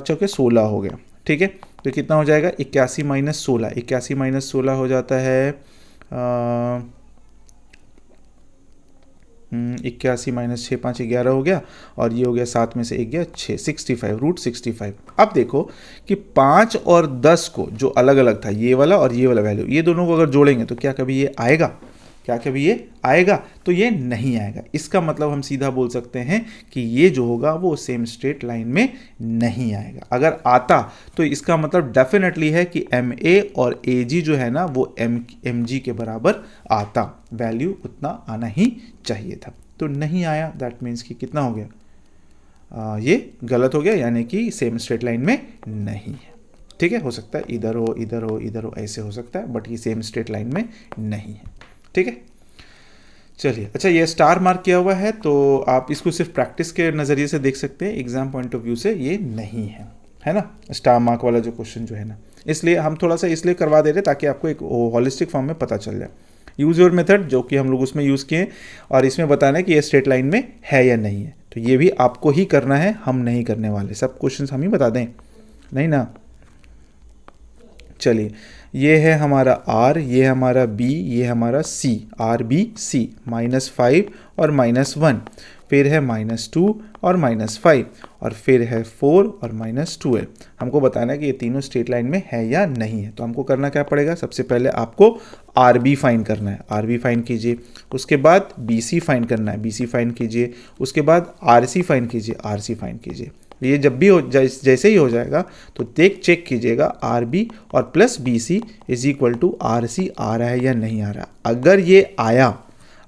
चौके 16 हो गया। ठीक है, तो कितना हो जाएगा, 81 - 16, 81 - 16 हो जाता है 81 - 6 5 11 हो गया और ये हो गया 7 में से 1 गया 6, 65 √65। अब देखो कि 5 और 10 को जो अलग अलग था, ये वाला और ये वाला वैल्यू, ये दोनों को अगर जोड़ेंगे तो क्या कभी ये आएगा, क्या कभी ये आएगा, तो ये नहीं आएगा। इसका मतलब हम सीधा बोल सकते हैं कि ये जो होगा वो सेम स्ट्रेट लाइन में नहीं आएगा। अगर आता तो इसका मतलब डेफिनेटली है कि MA और AG जो है ना वो MG के बराबर आता, वैल्यू उतना आना ही चाहिए था, तो नहीं आया। दैट मीन्स कि कितना हो गया, ये गलत हो गया, यानी कि सेम स्ट्रेट लाइन में नहीं है। ठीक है, हो सकता है इधर हो इधर हो इधर हो, ऐसे हो सकता है, बट ये सेम स्ट्रेट लाइन में नहीं है। ठीक है, चलिए, अच्छा ये स्टार मार्क किया हुआ है तो आप इसको सिर्फ प्रैक्टिस के नज़रिए से देख सकते हैं, एग्जाम पॉइंट ऑफ व्यू से ये नहीं है। है ना, स्टार मार्क वाला जो क्वेश्चन जो है ना, इसलिए हम थोड़ा सा इसलिए करवा दे रहे ताकि आपको एक होलिस्टिक फॉर्म में पता चल जाए। यूज़ योर मेथड जो कि हम लोग उसमें यूज़ किए और इसमें बताना है कि ये स्ट्रेट लाइन में है या नहीं है, तो ये भी आपको ही करना है, हम नहीं करने वाले, सब क्वेश्चन हम ही बता दें, नहीं ना। चलिए, ये है हमारा R, ये हमारा B, ये हमारा C, RBC, -5 और -1, फिर है -2 और -5 और फिर है 4 और -12। हमको बताना है कि ये तीनों स्ट्रेट लाइन में है या नहीं है। तो हमको करना क्या पड़ेगा, सबसे पहले आपको RB फाइंड करना है, RB फाइंड कीजिए, उसके बाद BC फाइंड करना है, BC फाइंड कीजिए, उसके बाद RC फाइंड कीजिए, RC फाइंड कीजिए। ये जब भी हो जैसे ही हो जाएगा तो चेक कीजिएगा RB और plus BC is equal to RC आ रहा है या नहीं आ रहा। अगर ये आया,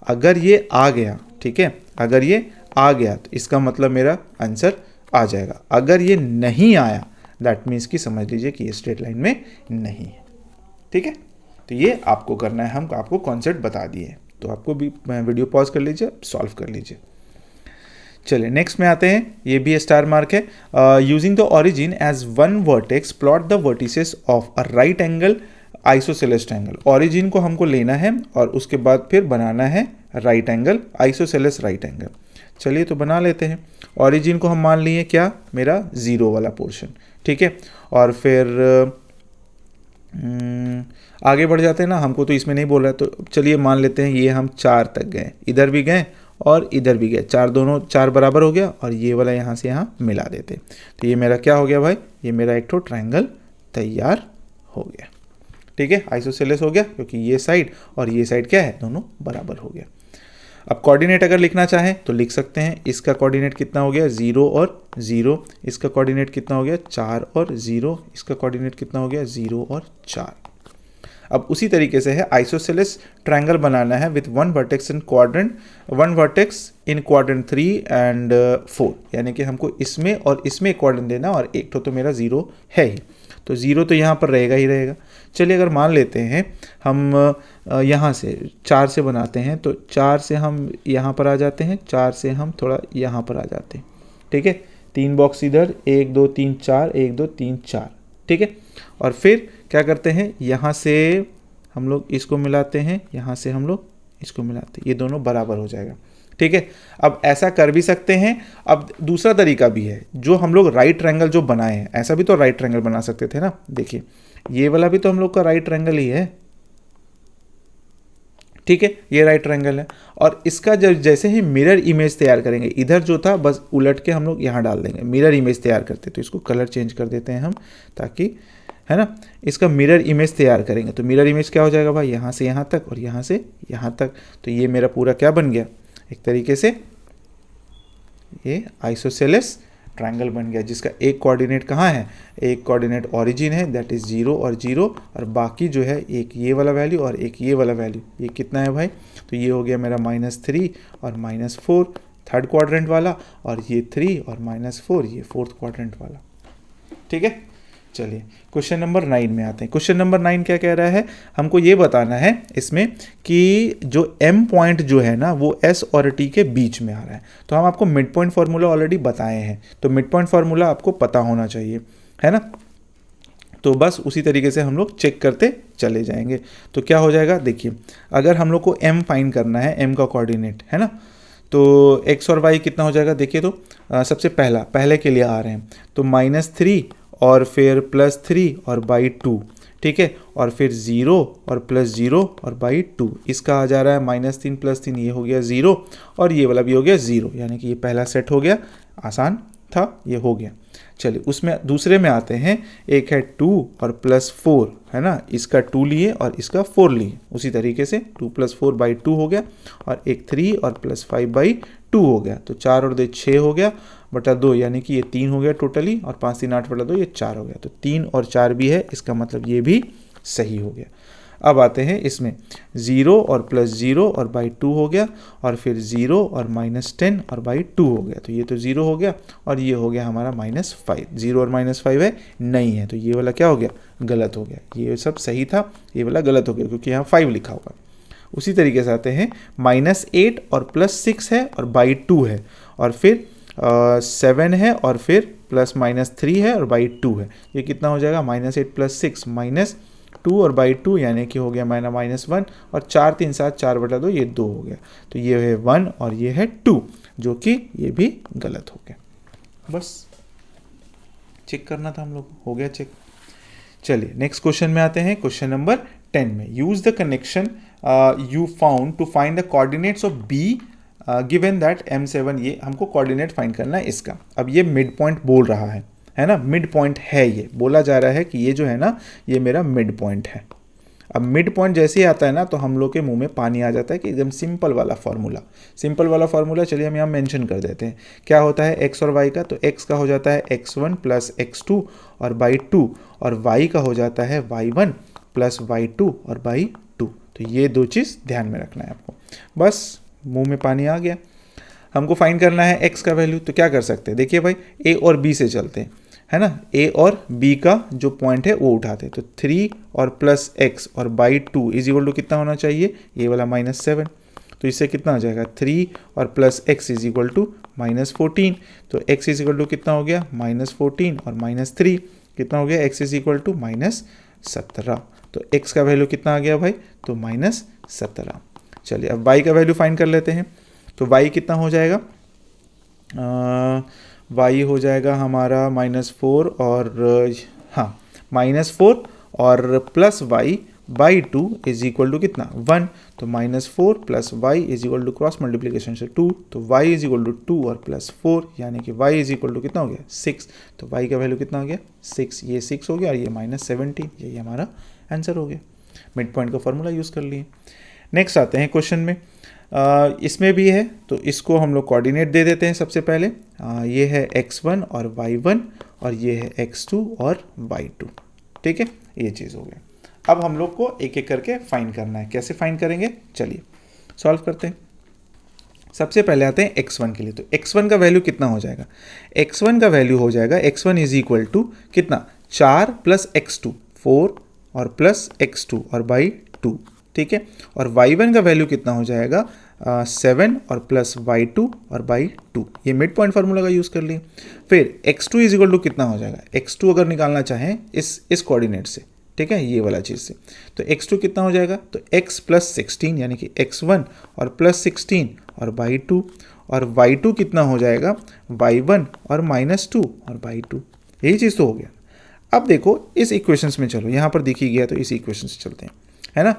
अगर ये आ गया, ठीक है, अगर ये आ गया तो इसका मतलब मेरा आंसर आ जाएगा। अगर ये नहीं आया दैट मीन्स कि समझ लीजिए कि ये स्ट्रेट लाइन में नहीं है, ठीक है। तो ये आपको करना है, हम आपको कॉन्सेप्ट बता दिए, तो आपको भी वीडियो पॉज कर लीजिए, सॉल्व कर लीजिए। चलिए नेक्स्ट में आते हैं, ये भी स्टार मार्क है। Using the origin as one vertex plot the vertices of a right angle isosceles triangle. Origin को हमको लेना है और उसके बाद फिर बनाना है right angle, isosceles right angle. चलिए तो बना लेते हैं। ओरिजिन को हम मान लिए क्या, मेरा 0 वाला पोर्शन, ठीक है। और फिर आगे बढ़ जाते हैं ना, हमको तो इसमें नहीं बोल रहा है, तो चलिए मान लेते हैं ये हम 4 तक गए, इधर भी गए और इधर भी गए, 4 दोनों 4 बराबर हो गया और ये वाला यहाँ से यहाँ मिला देते। तो ये मेरा क्या हो गया भाई, ये मेरा एक तो ट्रायंगल तैयार हो गया, ठीक है, आइसोसेलेस हो गया, क्योंकि ये साइड और ये साइड क्या है, दोनों बराबर हो गया। अब कोऑर्डिनेट अगर लिखना चाहें तो लिख सकते हैं, इसका कोऑर्डिनेट कितना हो गया 0 और 0, इसका कोऑर्डिनेट कितना हो गया 4 और 0, इसका कोऑर्डिनेट कितना हो गया 0 और 4। अब उसी तरीके से है, आइसोसेलेस ट्रायंगल बनाना है with one vertex in quadrant, one vertex in quadrant 3 and 4, यानी कि हमको इसमें और इसमें क्वाड्रेंट देना और एक तो मेरा 0 है ही, तो 0 तो यहाँ पर रहेगा ही रहेगा। चलिए अगर मान लेते हैं हम यहाँ से 4 से बनाते हैं, तो 4 से हम यहाँ पर आ जाते हैं, 4 से हम थोड़ा यहाँ पर आ जाते हैं, ठीक है। 3 बॉक्स इधर, 1 2 3 4, 1 2 3 4, ठीक है। और फिर क्या करते हैं, यहाँ से हम लोग इसको मिलाते हैं, यहाँ से हम लोग इसको मिलाते हैं, ये दोनों बराबर हो जाएगा, ठीक है। अब ऐसा कर भी सकते हैं। अब दूसरा तरीका भी है, जो हम लोग राइट ट्रायंगल जो बनाए हैं, ऐसा भी तो राइट ट्रायंगल बना सकते थे ना। देखिए ये वाला भी तो हम लोग का राइट ट्रायंगल ही है, ठीक है, ये राइट ट्रायंगल है। और इसका जब जैसे ही मिरर इमेज तैयार करेंगे, इधर जो था बस उलट के हम लोग यहाँ डाल देंगे, मिरर इमेज तैयार करते, तो इसको कलर चेंज कर देते हैं हम, ताकि, है ना, इसका मिरर इमेज तैयार करेंगे। तो मिरर इमेज क्या हो जाएगा भाई, यहाँ से यहाँ तक और यहाँ से यहाँ तक, तो ये मेरा पूरा क्या बन गया, एक तरीके से ये आइसोसेलेस ट्रायंगल बन गया, जिसका एक कोऑर्डिनेट कहाँ है, एक कोऑर्डिनेट ओरिजिन है, दैट इज 0 और 0, और बाकी जो है एक ये वाला वैल्यू और एक ये वाला वैल्यू। ये कितना है भाई, तो ये हो गया मेरा -3 और -4 थर्ड क्वाड्रेंट वाला, और ये 3 और -4 ये फोर्थ क्वाड्रेंट वाला, ठीक है। चलिए क्वेश्चन नंबर 9 में आते हैं। क्वेश्चन नंबर 9 क्या कह रहा है, हमको ये बताना है इसमें कि जो M पॉइंट जो है ना वो S और T के बीच में आ रहा है। तो हम आपको मिड पॉइंट फार्मूला ऑलरेडी बताए हैं, तो मिड पॉइंट फार्मूला आपको पता होना चाहिए, है ना। तो बस उसी तरीके से हम लोग चेक करते चले जाएंगे। तो क्या हो जाएगा, देखिए अगर हम लोग को M फाइंड करना है, M का कोऑर्डिनेट, है ना, तो x और y कितना हो जाएगा, देखिए तो सबसे पहले के लिए आ रहे हैं, तो -3 और फिर +3 और बाई 2, ठीक है, और फिर 0 और +0 और बाई 2, इसका आ जा रहा है -3 + 3, ये हो गया 0 और ये वाला भी हो गया 0, यानी कि ये पहला सेट हो गया, आसान था, ये हो गया। चलिए उसमें दूसरे में आते हैं, एक है 2 और +4, है ना, इसका 2 लिए और इसका 4 लिए, उसी तरीके से 2 + 4 बाई 2 हो गया, और एक 3 और +5 बाई 2 हो गया, तो 4 और 2 6 हो गया बटा 2, यानी कि ये 3 हो गया टोटली, और 5 3 8 बटा 2 ये 4 हो गया, तो 3 और 4 भी है, इसका मतलब ये भी सही हो गया। अब आते हैं इसमें 0 और +0 और बाई 2 हो गया, और फिर 0 और -10 और बाई 2 हो गया, तो ये तो 0 हो गया, और ये हो गया हमारा -5, 0 और -5 है नहीं है, तो ये वाला क्या हो गया, गलत हो गया। ये सब सही था, ये वाला गलत हो गया क्योंकि यहाँ 5 लिखा होगा। उसी तरीके से आते हैं -8 और +6 है और बाई 2 है, और फिर 7 है और फिर प्लस -3 है और बाई 2 है, ये कितना हो जाएगा -8 + 6 -2 और बाई 2 यानी कि हो गया -1 और 4 3 7 4/2 ये 2 हो गया, तो ये है 1 और ये है 2, जो कि ये भी गलत हो गया। बस चेक करना था हम लोग, हो गया चेक। चलिए नेक्स्ट क्वेश्चन में आते हैं, क्वेश्चन नंबर 10 में use the connection you found to find the coordinates of B given that m7, ये हमको कोऑर्डिनेट फाइंड करना है इसका। अब ये मिड पॉइंट बोल रहा है ना, मिड पॉइंट है, ये बोला जा रहा है कि ये जो है ना ये मेरा मिड पॉइंट है। अब मिड पॉइंट जैसे ही आता है ना तो हम लोग के मुंह में पानी आ जाता है कि एकदम सिंपल वाला फार्मूला चलिए हम यहाँ मेंशन कर देते हैं। क्या होता है x और y का, तो x का हो जाता है x1 + x2 और बाई 2, और y का हो जाता है y1 + y2 और बाई 2। तो ये दो चीज़ ध्यान में रखना है आपको। बस मुंह में पानी आ गया। हमको फाइंड करना है x का वैल्यू, तो क्या कर सकते हैं, देखिए भाई a और b से चलते हैं, है ना। a और b का जो पॉइंट है वो उठाते हैं, तो 3 और प्लस x और बाई 2 = कितना होना चाहिए, ये वाला -7, तो इससे कितना हो जाएगा 3 और प्लस x = -14, तो x = कितना हो गया -14 और -3 कितना हो गया, x = -17, तो x का वैल्यू कितना आ गया भाई, तो -17। चलिए अब y का वैल्यू फाइंड कर लेते हैं, तो y कितना हो जाएगा, y हो जाएगा हमारा -4 और हाँ -4 और प्लस y बाई 2 = कितना 1, तो -4 + y = क्रॉस मल्टीप्लिकेशन से 2, तो y = 2 और +4 यानी कि y = कितना हो गया 6, तो y का वैल्यू कितना हो गया 6, ये 6 हो गया और ये -17, यही हमारा आंसर हो गया। मिड पॉइंट का फॉर्मूला यूज़ कर लिए। नेक्स्ट आते हैं क्वेश्चन में, इसमें भी है तो इसको हम लोग कोऑर्डिनेट दे देते हैं सबसे पहले। ये है x1 और y1 और ये है x2 और y2, ठीक है, ये चीज़ हो गया। अब हम लोग को एक एक करके फाइंड करना है, कैसे फाइंड करेंगे, चलिए सॉल्व करते हैं। सबसे पहले आते हैं x1 के लिए, तो x1 का वैल्यू कितना हो जाएगा, x1 का वैल्यू हो जाएगा x1 = कितना 4 + x2 4 और प्लस x2 और बाई 2, ठीक है, और y1 का वैल्यू कितना हो जाएगा 7 और प्लस y2 और बाई 2, ये मिड पॉइंट फार्मूला का यूज़ कर लिए। फिर x2 = कितना हो जाएगा, x2 अगर निकालना चाहें इस कोऑर्डिनेट से, ठीक है, ये वाला चीज़ से, तो x2 कितना हो जाएगा, तो x + 16 यानी कि x1 और प्लस 16 और बाई 2, और y2 कितना हो जाएगा y1 और -2 और बाई 2, यही चीज़ तो हो गया। अब देखो इस इक्वेशंस में चलो, यहाँ पर दिखी गया तो इस इक्वेशन से चलते हैं, है ना।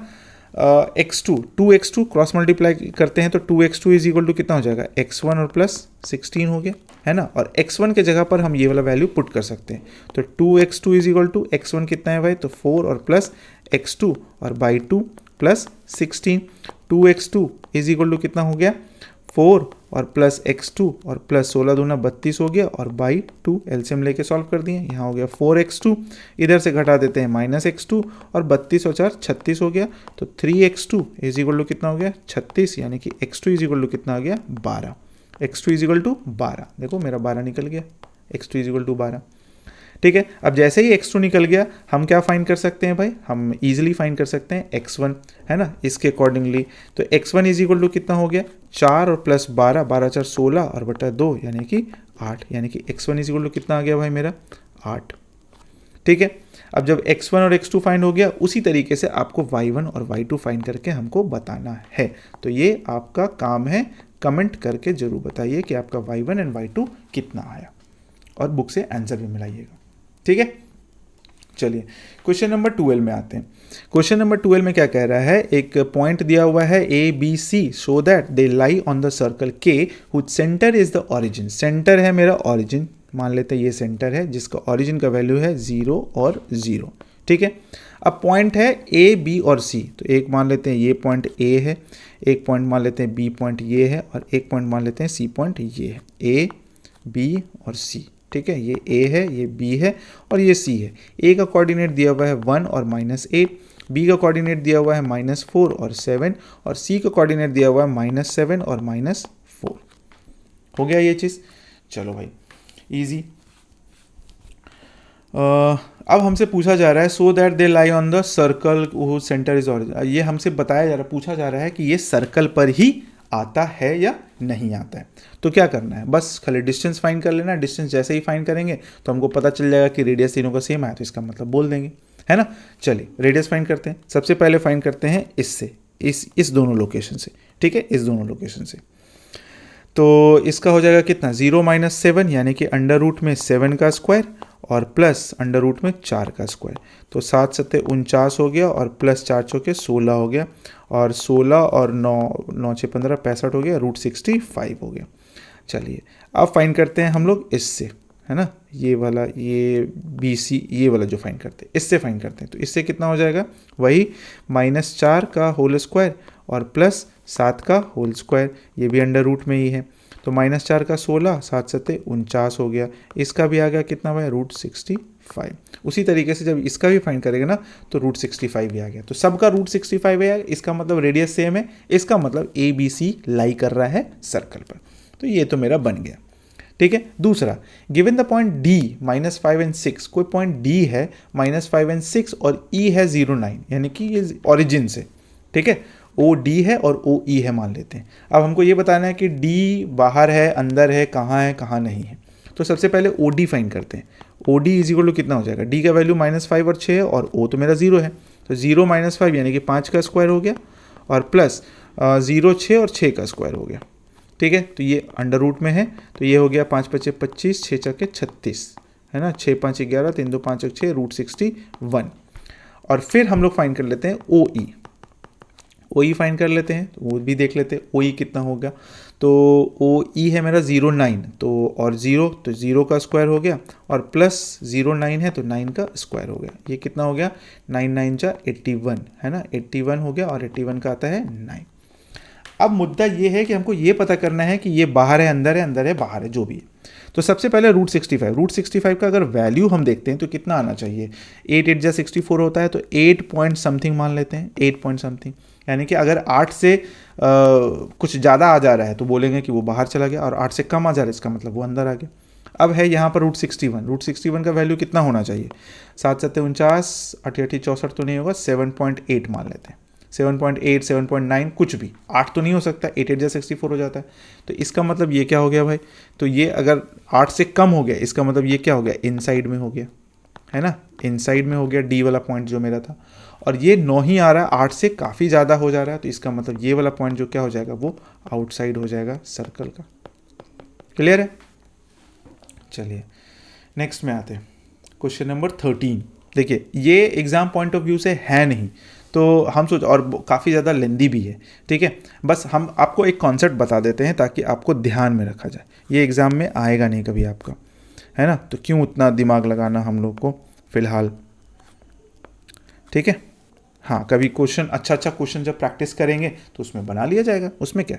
x2 2x2 क्रॉस मल्टीप्लाई करते हैं तो 2x2 = कितना हो जाएगा x1 और प्लस 16 हो गया, है ना, और x1 के जगह पर हम ये वाला वैल्यू पुट कर सकते हैं, तो 2x2 = x1 कितना है भाई, तो 4 और प्लस x2 और बाई 2 प्लस 16, 2x2 = कितना हो गया 4 और प्लस x2 और प्लस 16 दूना 32 हो गया और बाई 2 एलसीएम लेके सॉल्व कर दिए, यहाँ हो गया 4x2, इधर से घटा देते हैं -x2 और 32 और 4 36 हो गया, तो 3x2 = कितना हो गया 36 यानी कि x2 = कितना आ गया 12, x2 = 12, देखो मेरा 12 निकल गया, x2 = 12, ठीक है। अब जैसे ही x2 निकल गया हम क्या फाइंड कर सकते हैं भाई, हम इजीली फाइंड कर सकते हैं x1, है ना, इसके अकॉर्डिंगली, तो x1 = कितना हो गया 4 और प्लस 12 12 4 16 और बटा 2 यानी कि 8, यानी कि x1 = कितना आ गया भाई मेरा 8, ठीक है। अब जब x1 और x2 फाइंड हो गया, उसी तरीके से आपको y1 और y2 फाइंड करके हमको बताना है, तो ये आपका काम है, कमेंट करके जरूर बताइए कि आपका y1 एंड y2 कितना आया और बुक से आंसर भी मिलाइएगा, ठीक है। चलिए क्वेश्चन नंबर 12 में आते हैं। क्वेश्चन नंबर 12 में क्या कह रहा है, एक पॉइंट दिया हुआ है ABC so that they lie on the circle K which centre is the origin, centre है मेरा ओरिजिन, मान लेते हैं ये सेंटर है जिसका ओरिजिन का वैल्यू है 0 और 0, ठीक है। अब पॉइंट है A B और C, तो एक मान लेते हैं ये पॉइंट A है, एक पॉइंट मान लेते हैं B पॉइंट ये है और एक पॉइंट मान लेते हैं C पॉइंट ये है, A B और C, ठीक है, ये A है, ये B है और ये C है। A का कोऑर्डिनेट दिया हुआ है 1 और -8, B का कोऑर्डिनेट दिया हुआ है -4 और 7 और C का कोऑर्डिनेट दिया हुआ है -7 और -4, हो गया ये चीज़। चलो भाई इजी। अब हमसे पूछा जा रहा है so that they lie on the circle who centre is origin, ये हमसे बताया जा रहा है, पूछा जा रहा है कि ये सर्कल पर ही आता है या नहीं आता है। तो क्या करना है, बस खाली डिस्टेंस फाइंड कर लेना। डिस्टेंस जैसे ही फाइंड करेंगे तो हमको पता चल जाएगा कि रेडियस तीनों का सेम है, तो इसका मतलब बोल देंगे, है ना। चलिए रेडियस फाइंड करते हैं। सबसे पहले फाइंड करते हैं इससे, इस दोनों लोकेशन से, ठीक है, इस दोनों लोकेशन से। तो इसका हो जाएगा कितना, 0 - 7 यानी कि अंडर रूट में 7 का स्क्वायर और प्लस अंडर रूट में 4 का स्क्वायर। तो 7 × 7 = 49 हो गया और प्लस 4 × 4 = 16 हो गया और 16 और 9 × 6 = 15 65 हो गया, √65 हो गया। चलिए अब फाइंड करते हैं हम लोग इससे, है ना, ये वाला, ये BC, ये वाला जो फाइंड करते हैं, इससे फाइंड करते हैं। तो इससे कितना हो जाएगा, वही -4 का होल स्क्वायर और प्लस 7 का होल स्क्वायर, ये भी अंडर रूट में ही है। तो -4 का 16, 7 × 7 = 49 हो गया। इसका भी आ गया कितना भाई, √65। उसी तरीके से जब इसका भी फाइंड करेगा ना तो √65 भी आ गया। तो सबका √65 है, इसका मतलब रेडियस सेम है, इसका मतलब ABC लाई कर रहा है सर्कल पर। तो ये तो मेरा बन गया, ठीक है। दूसरा, गिवन द पॉइंट D -5 और 6, कोई पॉइंट D है -5 और 6 और E है 0, 9, यानी कि ये ओरिजिन से, ठीक है, OD है और OE है मान लेते हैं। अब हमको ये बताना है कि D बाहर है, अंदर है, कहाँ नहीं है। तो सबसे पहले OD फाइंड करते हैं। OD = कितना हो जाएगा, D का वैल्यू -5 और 6 है और O तो मेरा 0 है, तो 0 - 5 यानी कि 5 का स्क्वायर हो गया और प्लस 0 6 और 6 का स्क्वायर हो गया, ठीक है। तो ये अंडर रूट में है, तो ये हो गया 5 × 5 = 25, 6 × 4 = 36, है ना, 6 × 5 = 11, 3 × 2 = 5 × 6 √61। और फिर हम लोग फाइंड कर लेते हैं OE फाइंड कर लेते हैं, तो वो भी देख लेते हैं OE कितना होगा। तो OE है मेरा 0, 9, तो और 0 तो 0 का स्क्वायर हो गया और प्लस 0 9 है तो 9 का स्क्वायर हो गया। ये कितना हो गया, 9 × 9 = 81, है ना, 81 हो गया और 81 का आता है 9। अब मुद्दा ये है कि हमको ये पता करना है कि ये बाहर है, अंदर है, बाहर है, जो भी है। तो सबसे पहले √65 का अगर वैल्यू हम देखते हैं तो कितना आना चाहिए, 8 × 8 = 64 होता है, तो 8 पॉइंट समथिंग मान लेते हैं, 8 पॉइंट समथिंग, यानी कि अगर 8 से कुछ ज़्यादा आ जा रहा है तो बोलेंगे कि वो बाहर चला गया, और 8 से कम आ जा रहा है इसका मतलब वो अंदर आ गया। अब है यहाँ पर √61 का वैल्यू कितना होना चाहिए, 7 × 7 = 49, 8 × 8 = 64 तो नहीं होगा, 7.8 मान लेते हैं, 7.8 7.9 कुछ भी, 8 तो नहीं हो सकता, 8 × 8 = 64 हो जाता है। तो इसका मतलब ये क्या हो गया भाई, तो ये अगर 8 से कम हो गया, इसका मतलब ये क्या हो गया, इनसाइड में हो गया, है ना, इनसाइड में हो गया D वाला पॉइंट जो मेरा था। और ये 9 ही आ रहा है, 8 से काफ़ी ज़्यादा हो जा रहा है, तो इसका मतलब ये वाला पॉइंट जो क्या हो जाएगा, वो आउटसाइड हो जाएगा सर्कल का। क्लियर है। चलिए नेक्स्ट में आते हैं, क्वेश्चन नंबर 13। देखिए ये एग्जाम पॉइंट ऑफ व्यू से है नहीं, तो हम सोच, और काफ़ी ज़्यादा लेंदी भी है, ठीक है। बस हम आपको एक कॉन्सेप्ट बता देते हैं ताकि आपको ध्यान में रखा जाए, ये एग्ज़ाम में आएगा नहीं कभी आपका, है ना, तो क्यों उतना दिमाग लगाना हम लोग को फ़िलहाल, ठीक है। हाँ, कभी क्वेश्चन अच्छा क्वेश्चन जब प्रैक्टिस करेंगे तो उसमें बना लिया जाएगा, उसमें क्या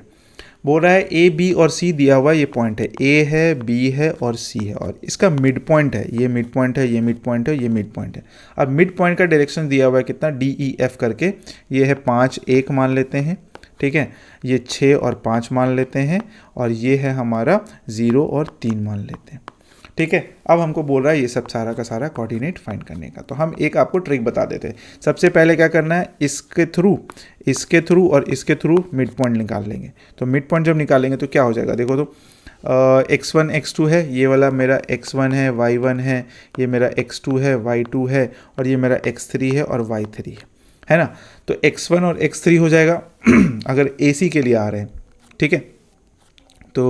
बोल रहा है, A B और C दिया हुआ ये पॉइंट है, A है, B है और C है, और इसका मिड पॉइंट है, ये मिड पॉइंट है, ये मिड पॉइंट है, ये मिड पॉइंट है। अब मिड पॉइंट का डायरेक्शन दिया हुआ है कितना, DEF करके, ये है 5 1 मान लेते हैं, ठीक है, ये 6 और 5 मान लेते हैं, और ये है हमारा 0 और 3 मान लेते हैं, ठीक है। अब हमको बोल रहा है ये सब सारा का सारा कोऑर्डिनेट फाइंड करने का। तो हम एक आपको ट्रिक बता देते हैं। सबसे पहले क्या करना है, इसके थ्रू और इसके थ्रू मिड पॉइंट निकाल लेंगे। तो मिड पॉइंट जब निकालेंगे तो क्या हो जाएगा, देखो तो x1 x2 है, ये वाला मेरा x1 है, y1 है, ये मेरा x2 है, y2 है, और ये मेरा x3 है और y3 है ना। तो x1 और x3 हो जाएगा अगर AC के लिए आ रहे हैं, ठीक है। तो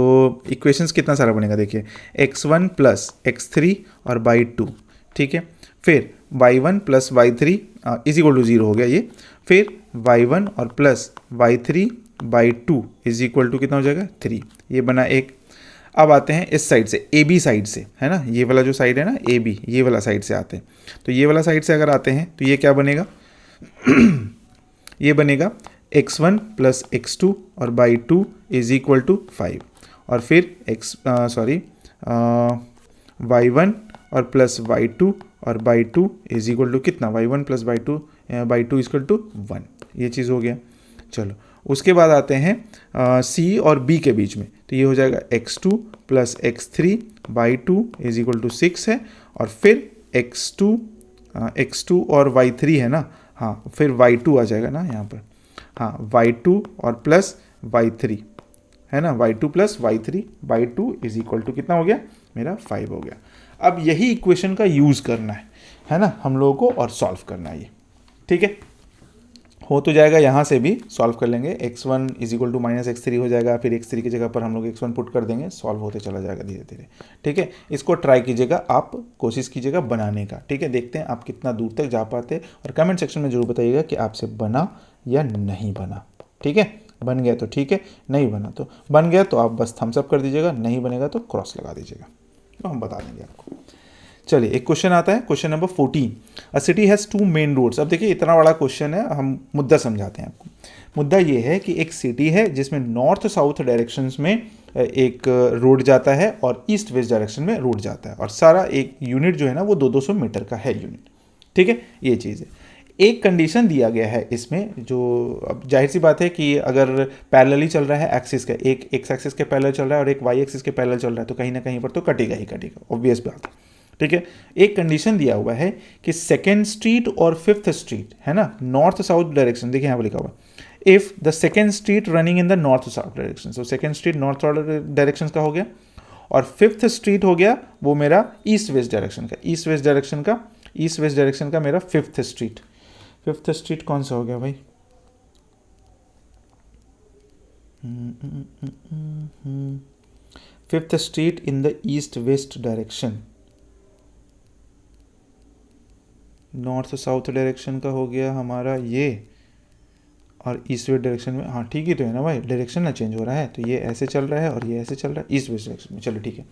इक्वेशंस कितना सारा बनेगा, देखिए x1 + x3 और y2, ठीक है। फिर y1 + y3 = 0 हो गया ये। फिर y1 और प्लस y3 y2 = कितना हो जाएगा, 3, ये बना एक। अब आते हैं इस साइड से, AB साइड से, है ना, ये वाला जो साइड है ना AB, ये वाला साइड से आते हैं। तो ये वाला साइड से अगर आते हैं तो ये क्या बनेगा ये बनेगा x1 + x2 और y2 = 5, और फिर y1 और प्लस y2 और y2 = कितना, y1 + y2 = 1, ये चीज़ हो गया। चलो उसके बाद आते हैं C और B के बीच में, तो ये हो जाएगा x2 + x3 y2 = 6 है, और फिर x2 और y3 है ना, हाँ, फिर y2 आ जाएगा ना यहाँ पर, हाँ, y2 और प्लस y3, है ना, y2 plus y3/2 is equal to कितना हो गया मेरा 5 हो गया। अब यही इक्वेशन का यूज़ करना है ना हम लोगों को, और सॉल्व करना है ये, ठीक है। हो तो जाएगा, यहाँ से भी सॉल्व कर लेंगे, x1 is equal to minus x3 हो जाएगा, फिर x3 की जगह पर हम लोग x1 पुट कर देंगे, सॉल्व होते चला जाएगा धीरे धीरे, ठीक है। इसको ट्राई कीजिएगा, आप कोशिश कीजिएगा बनाने का, ठीक है। देखते हैं आप कितना दूर तक जा पाते, और कमेंट सेक्शन में जरूर बताइएगा कि आपसे बना या नहीं बना, ठीक है। बन गया तो ठीक है, नहीं बना तो, बन गया तो आप बस थम्स अप कर दीजिएगा, नहीं बनेगा तो क्रॉस लगा दीजिएगा, तो हम बता देंगे आपको। चलिए एक क्वेश्चन आता है, question number 14। A city has 2 main roads. अब देखिए इतना बड़ा क्वेश्चन है, हम मुद्दा समझाते हैं आपको। मुद्दा ये है कि एक सिटी है जिसमें नॉर्थ साउथ डायरेक्शंस में एक रोड जाता है और ईस्ट वेस्ट डायरेक्शन में रोड जाता है, और सारा एक यूनिट जो है ना वो 200 मीटर का है यूनिट, ठीक है। ये चीज़ है, एक कंडीशन दिया गया है इसमें, जो अब जाहिर सी बात है कि अगर पैरेलली चल रहा है एक्सिस का, एक एक्स एक्सिस के पैरेलल चल रहा है और एक वाई एक्सिस के पैरेलल चल रहा है, तो कहीं ना कहीं पर तो कटेगा ही कटेगा, ऑब्वियस बात है, ठीक है। एक कंडीशन दिया हुआ है कि सेकेंड स्ट्रीट और फिफ्थ स्ट्रीट है ना, नॉर्थ साउथ डायरेक्शन, देखिए यहाँ पर लिखा हुआ है, if the second street running in the north south direction, तो second street north south direction का हो गया, और फिफ्थ स्ट्रीट हो गया वो मेरा ईस्ट वेस्ट डायरेक्शन का, ईस्ट वेस्ट डायरेक्शन का, ईस्ट वेस्ट डायरेक्शन का मेरा फिफ्थ स्ट्रीट। फिफ्थ स्ट्रीट कौन सा हो गया भाई, fifth street in the east west direction, north south direction का हो गया हमारा ये, और ईस्ट वेस्ट डायरेक्शन में, हाँ ठीक ही तो है ना भाई, डायरेक्शन ना चेंज हो रहा है, तो ये ऐसे चल रहा है और ये ऐसे चल रहा है ईस्ट वेस्ट डायरेक्शन में, चलो ठीक है।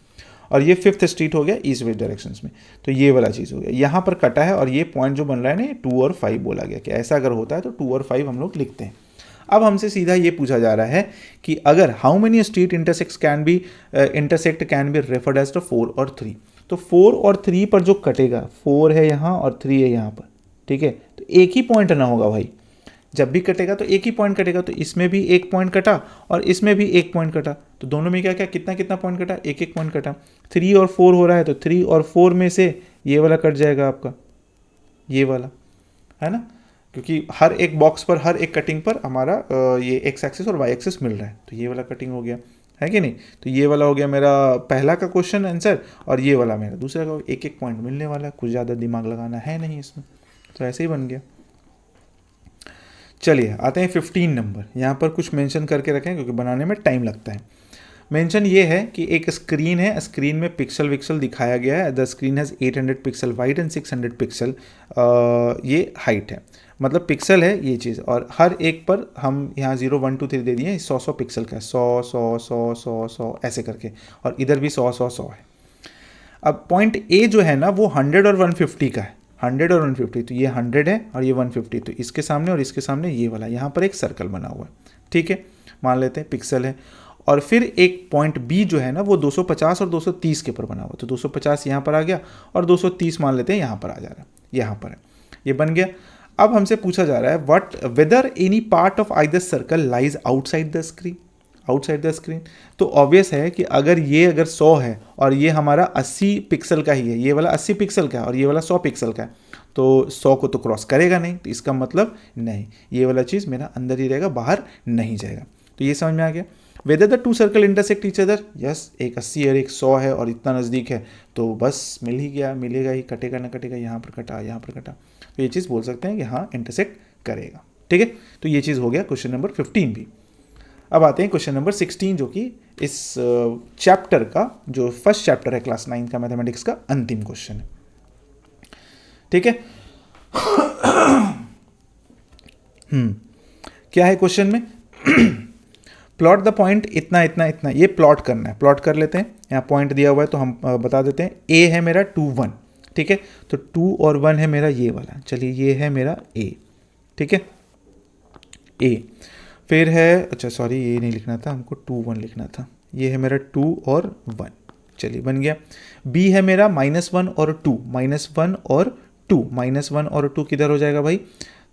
और ये फिफ्थ स्ट्रीट हो गया ईस्ट वेस्ट डायरेक्शंस में, तो ये वाला चीज़ हो गया, यहाँ पर कटा है, और ये पॉइंट जो बन रहा है ना 2 और 5 बोला गया कि ऐसा अगर होता है तो 2 और 5 हम लोग लिखते हैं। अब हमसे सीधा ये पूछा जा रहा है कि अगर how many street intersect can be referred as the 4 और 3, तो 4 और 3 पर जो कटेगा, 4 है यहाँ और 3 है यहाँ पर, ठीक है, तो एक ही पॉइंट ना होगा भाई, जब भी कटेगा तो एक ही पॉइंट कटेगा, तो इसमें भी एक पॉइंट कटा और इसमें भी एक पॉइंट कटा, तो दोनों में क्या क्या कितना कितना पॉइंट कटा, एक एक पॉइंट कटा। 3 और 4 हो रहा है तो 3 और 4 में से ये वाला कट जाएगा आपका, ये वाला, है ना, क्योंकि हर एक बॉक्स पर, हर एक कटिंग पर हमारा ये एक्स एक्सिस और वाई एक्सिस मिल रहा है, तो ये वाला कटिंग हो गया, है कि नहीं। तो ये वाला हो गया मेरा पहला का क्वेश्चन आंसर, और ये वाला मेरा दूसरा का, एक एक पॉइंट मिलने वाला है, कुछ ज़्यादा दिमाग लगाना है नहीं इसमें, तो ऐसे ही बन गया। चलिए आते हैं 15 नंबर, यहाँ पर कुछ मेंशन करके रखें क्योंकि बनाने में टाइम लगता है। मेंशन ये है कि एक स्क्रीन है, स्क्रीन में पिक्सल विक्सल दिखाया गया है, the screen has 800 pixel wide and 600 pixel ये हाइट है, मतलब पिक्सल है ये चीज़, और हर एक पर हम यहाँ 0 1 2 3 दे दिए, 100 पिक्सल का है, 100 ऐसे करके, और इधर भी 100 है। अब पॉइंट ए जो है ना वो 100 और 150 का है, 100 और 150, तो ये 100 है और ये 150, तो इसके सामने और इसके सामने ये वाला, यहाँ पर एक सर्कल बना हुआ है, ठीक है, मान लेते हैं पिक्सल है। और फिर एक पॉइंट बी जो है ना वो 250 और 230 के ऊपर बना हुआ, तो 250 यहाँ पर आ गया और 230 मान लेते हैं यहाँ पर आ जा रहा है, यहाँ पर है, ये बन गया। अब हमसे पूछा जा रहा है what whether any part of either circle lies outside the screen, outside the screen, तो ऑब्वियस है कि अगर 100 है और ये हमारा 80 पिक्सल का ही है, ये वाला 80 पिक्सल का है और ये वाला 100 पिक्सल का है, तो 100 को तो क्रॉस करेगा नहीं, तो इसका मतलब नहीं, ये वाला चीज़ मेरा अंदर ही रहेगा, बाहर नहीं जाएगा। तो ये समझ में आ गया। Whether the 2 circle intersect each other, yes, एक 80 और एक 100 है और इतना नज़दीक है, तो बस मिल ही गया, मिलेगा ही, कटेगा ना कटेगा, यहाँ पर कटा यहाँ पर कटा, तो ये चीज़ बोल सकते हैं कि हाँ इंटरसेक्ट करेगा, ठीक है। तो ये चीज़ हो गया क्वेश्चन नंबर 15 भी। अब आते हैं क्वेश्चन नंबर 16, जो कि इस चैप्टर का जो फर्स्ट चैप्टर है क्लास 9 का मैथमेटिक्स का अंतिम क्वेश्चन है, ठीक है। क्या है क्वेश्चन में, प्लॉट द पॉइंट इतना इतना इतना, ये प्लॉट करना है, प्लॉट कर लेते हैं। यहाँ पॉइंट दिया हुआ है तो हम बता देते हैं, ए है मेरा 2 1, ठीक है, तो 2 और 1 है मेरा ये वाला, चलिए ये है मेरा ए, ठीक है, ए। फिर है, अच्छा सॉरी ये नहीं लिखना था हमको, 2 1 लिखना था, ये है मेरा 2 और 1, चलिए बन गया। बी है मेरा -1 और 2, -1 और 2, -1 और 2 किधर हो जाएगा भाई,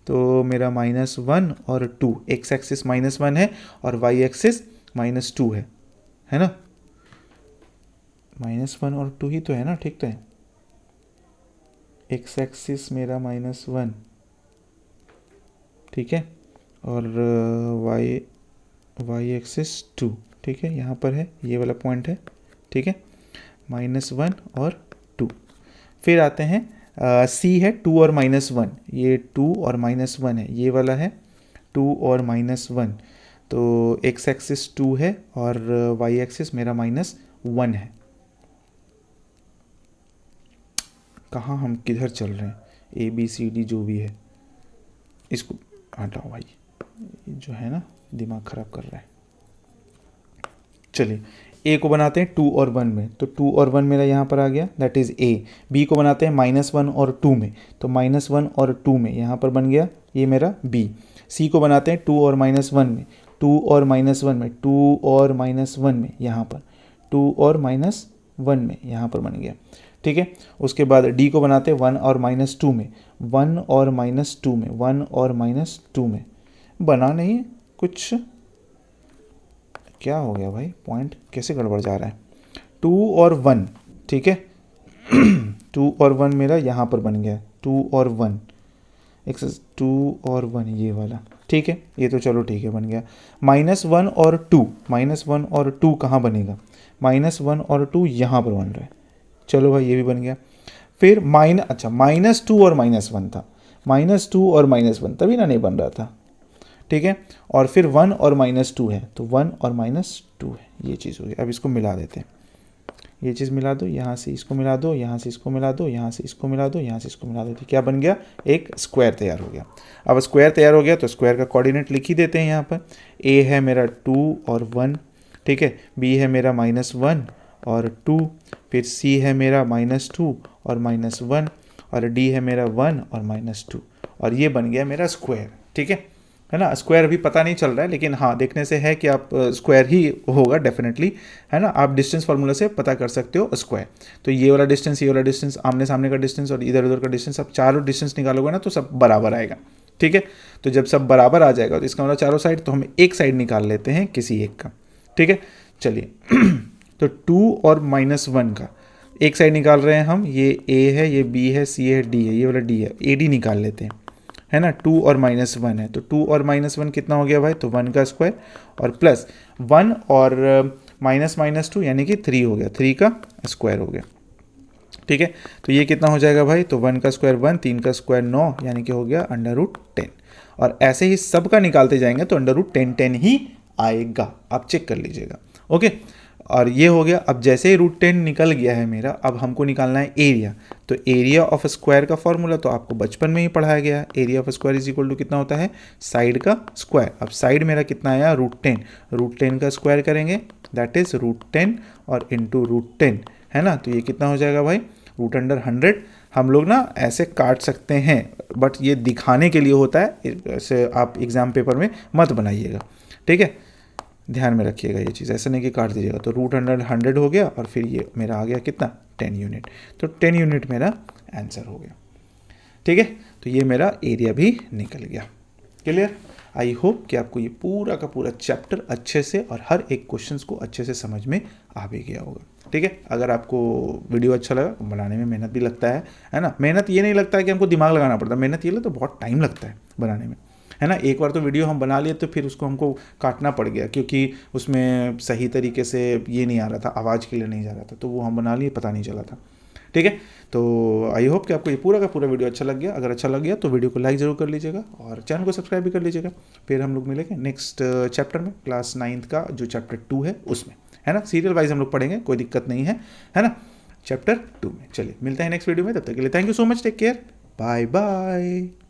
तो मेरा -1 और 2, एक्स एक्सिस -1 है और वाई एक्सिस -2 है ना, -1 और 2 ही तो है ना, ठीक तो है, एक्स एक्सिस मेरा -1, ठीक है, और वाई एक्सिस 2, ठीक है, यहाँ पर है, ये वाला पॉइंट है, ठीक है, -1 और 2। फिर आते हैं सी है 2 और -1, ये 2 और -1 है, ये वाला है 2 और -1, तो x एक्सिस 2 है और y एक्सिस मेरा -1 है। कहाँ हम किधर चल रहे हैं, ए बी सी डी जो भी है, इसको हटाओ भाई, जो है ना दिमाग ख़राब कर रहा है। चलिए ए को बनाते हैं 2 और 1 में, तो 2 और 1 मेरा यहाँ पर आ गया, दैट इज़ ए। बी को बनाते हैं -1 और 2 में, तो -1 और 2 में यहाँ पर बन गया ये मेरा बी। सी को बनाते हैं 2 और -1 में, 2 और -1 में, 2 और -1 में यहाँ पर, 2 और -1 में यहाँ पर बन गया, ठीक है। उसके बाद डी को बनाते हैं 1 और -2 में, 1 और -2 में, 1 और -2 में, बना नहीं है कुछ, क्या हो गया भाई, पॉइंट कैसे गड़बड़ जा रहा है। 2 और 1, ठीक है 2 और 1 मेरा यहाँ पर बन गया, 2 और 1 एक्सेस 2 और 1 ये वाला, ठीक है, ये तो चलो ठीक है बन गया। -1 और 2, -1 और 2 कहाँ बनेगा, -1 और 2 यहाँ पर बन रहा है, चलो भाई ये भी बन गया। फिर अच्छा -2 और -1 था, -2 और -1 तभी ना नहीं बन रहा था, ठीक है। और फिर 1 और -2 है, तो 1 और -2 है, ये चीज़ हो गई। अब इसको मिला देते हैं, ये चीज़ मिला दो, यहाँ से इसको मिला दो, यहाँ से इसको मिला दो, यहाँ से इसको मिला दो, यहाँ से इसको मिला दो, तो क्या बन गया, एक स्क्वायर तैयार हो गया। अब स्क्वायर तैयार हो गया तो स्क्वायर का कोऑर्डिनेट लिख ही देते हैं यहाँ पर। ए है मेरा 2 और 1, ठीक है, बी है मेरा -1 और 2, फिर सी है मेरा -2 और -1, और डी है मेरा 1 और -2, और ये बन गया मेरा स्क्वायर, ठीक है ना। स्क्वायर अभी पता नहीं चल रहा है, लेकिन हाँ देखने से है कि आप स्क्वायर ही होगा डेफिनेटली, है ना। आप डिस्टेंस फार्मूला से पता कर सकते हो स्क्वायर। तो ये वाला डिस्टेंस, ये वाला डिस्टेंस, आमने सामने का डिस्टेंस और इधर उधर का डिस्टेंस, आप चारों डिस्टेंस निकालोगे ना तो सब बराबर आएगा, ठीक है। तो जब सब बराबर आ जाएगा तो इसका मतलब चारों साइड, तो हम एक साइड निकाल लेते हैं किसी एक का, ठीक है। चलिए तो 2 और -1 का एक साइड निकाल रहे हैं हम, ये ए है, ये बी है, सी है, डी है, ये वाला डी है, ए डी निकाल लेते हैं, है ना। 2 और -1 है, तो 2 और -1 कितना हो गया भाई, तो 1 का स्क्वायर, और प्लस 1 और -2 यानी कि 3 हो गया, 3 का स्क्वायर हो गया, ठीक है। तो ये कितना हो जाएगा भाई, तो 1 का स्क्वायर 1, 3 का स्क्वायर 9, यानी कि हो गया √10। और ऐसे ही सब का निकालते जाएंगे तो √10 ही आएगा, आप चेक कर लीजिएगा, ओके। और ये हो गया। अब जैसे ही √10 निकल गया है मेरा, अब हमको निकालना है एरिया। तो एरिया ऑफ स्क्वायर का फॉर्मूला तो आपको बचपन में ही पढ़ाया गया है, area of square is equal to कितना होता है, साइड का स्क्वायर। अब साइड मेरा कितना आया, √10 का स्क्वायर करेंगे, दैट इज √10 और इंटू √10, है ना। तो ये कितना हो जाएगा भाई, √100। हम लोग ना ऐसे काट सकते हैं, बट ये दिखाने के लिए होता है, ऐसे आप एग्जाम पेपर में मत बनाइएगा, ठीक है, ध्यान में रखिएगा ये चीज़, ऐसा नहीं कि काट दीजिएगा। तो √100 हो गया, और फिर ये मेरा आ गया कितना, 10 यूनिट। तो 10 यूनिट मेरा आंसर हो गया, ठीक है। तो ये मेरा एरिया भी निकल गया। क्लियर। आई होप कि आपको ये पूरा का पूरा चैप्टर अच्छे से और हर एक क्वेश्चन को अच्छे से समझ में आ भी गया होगा, ठीक है। अगर आपको वीडियो अच्छा लगा, बनाने में मेहनत भी लगता है ना। मेहनत ये नहीं लगता है कि हमको दिमाग लगाना पड़ता है, मेहनत ये तो बहुत टाइम लगता है बनाने में, है ना। एक बार तो वीडियो हम बना लिए तो फिर उसको हमको काटना पड़ गया, क्योंकि उसमें सही तरीके से ये नहीं आ रहा था, आवाज़ क्लियर नहीं जा रहा था, तो वो हम बना लिए, पता नहीं चला था, ठीक है। तो आई होप कि आपको ये पूरा का पूरा वीडियो अच्छा लग गया। अगर अच्छा लग गया तो वीडियो को लाइक ज़रूर कर लीजिएगा और चैनल को सब्सक्राइब भी कर लीजिएगा। फिर हम लोग मिलेंगे नेक्स्ट चैप्टर में, क्लास 9th का जो चैप्टर 2 है उसमें, है ना। सीरियल वाइज हम लोग पढ़ेंगे, कोई दिक्कत नहीं है ना, चैप्टर 2 में। चलिए मिलते हैं नेक्स्ट वीडियो में, तब तक के लिए thank you so much, take care, bye bye.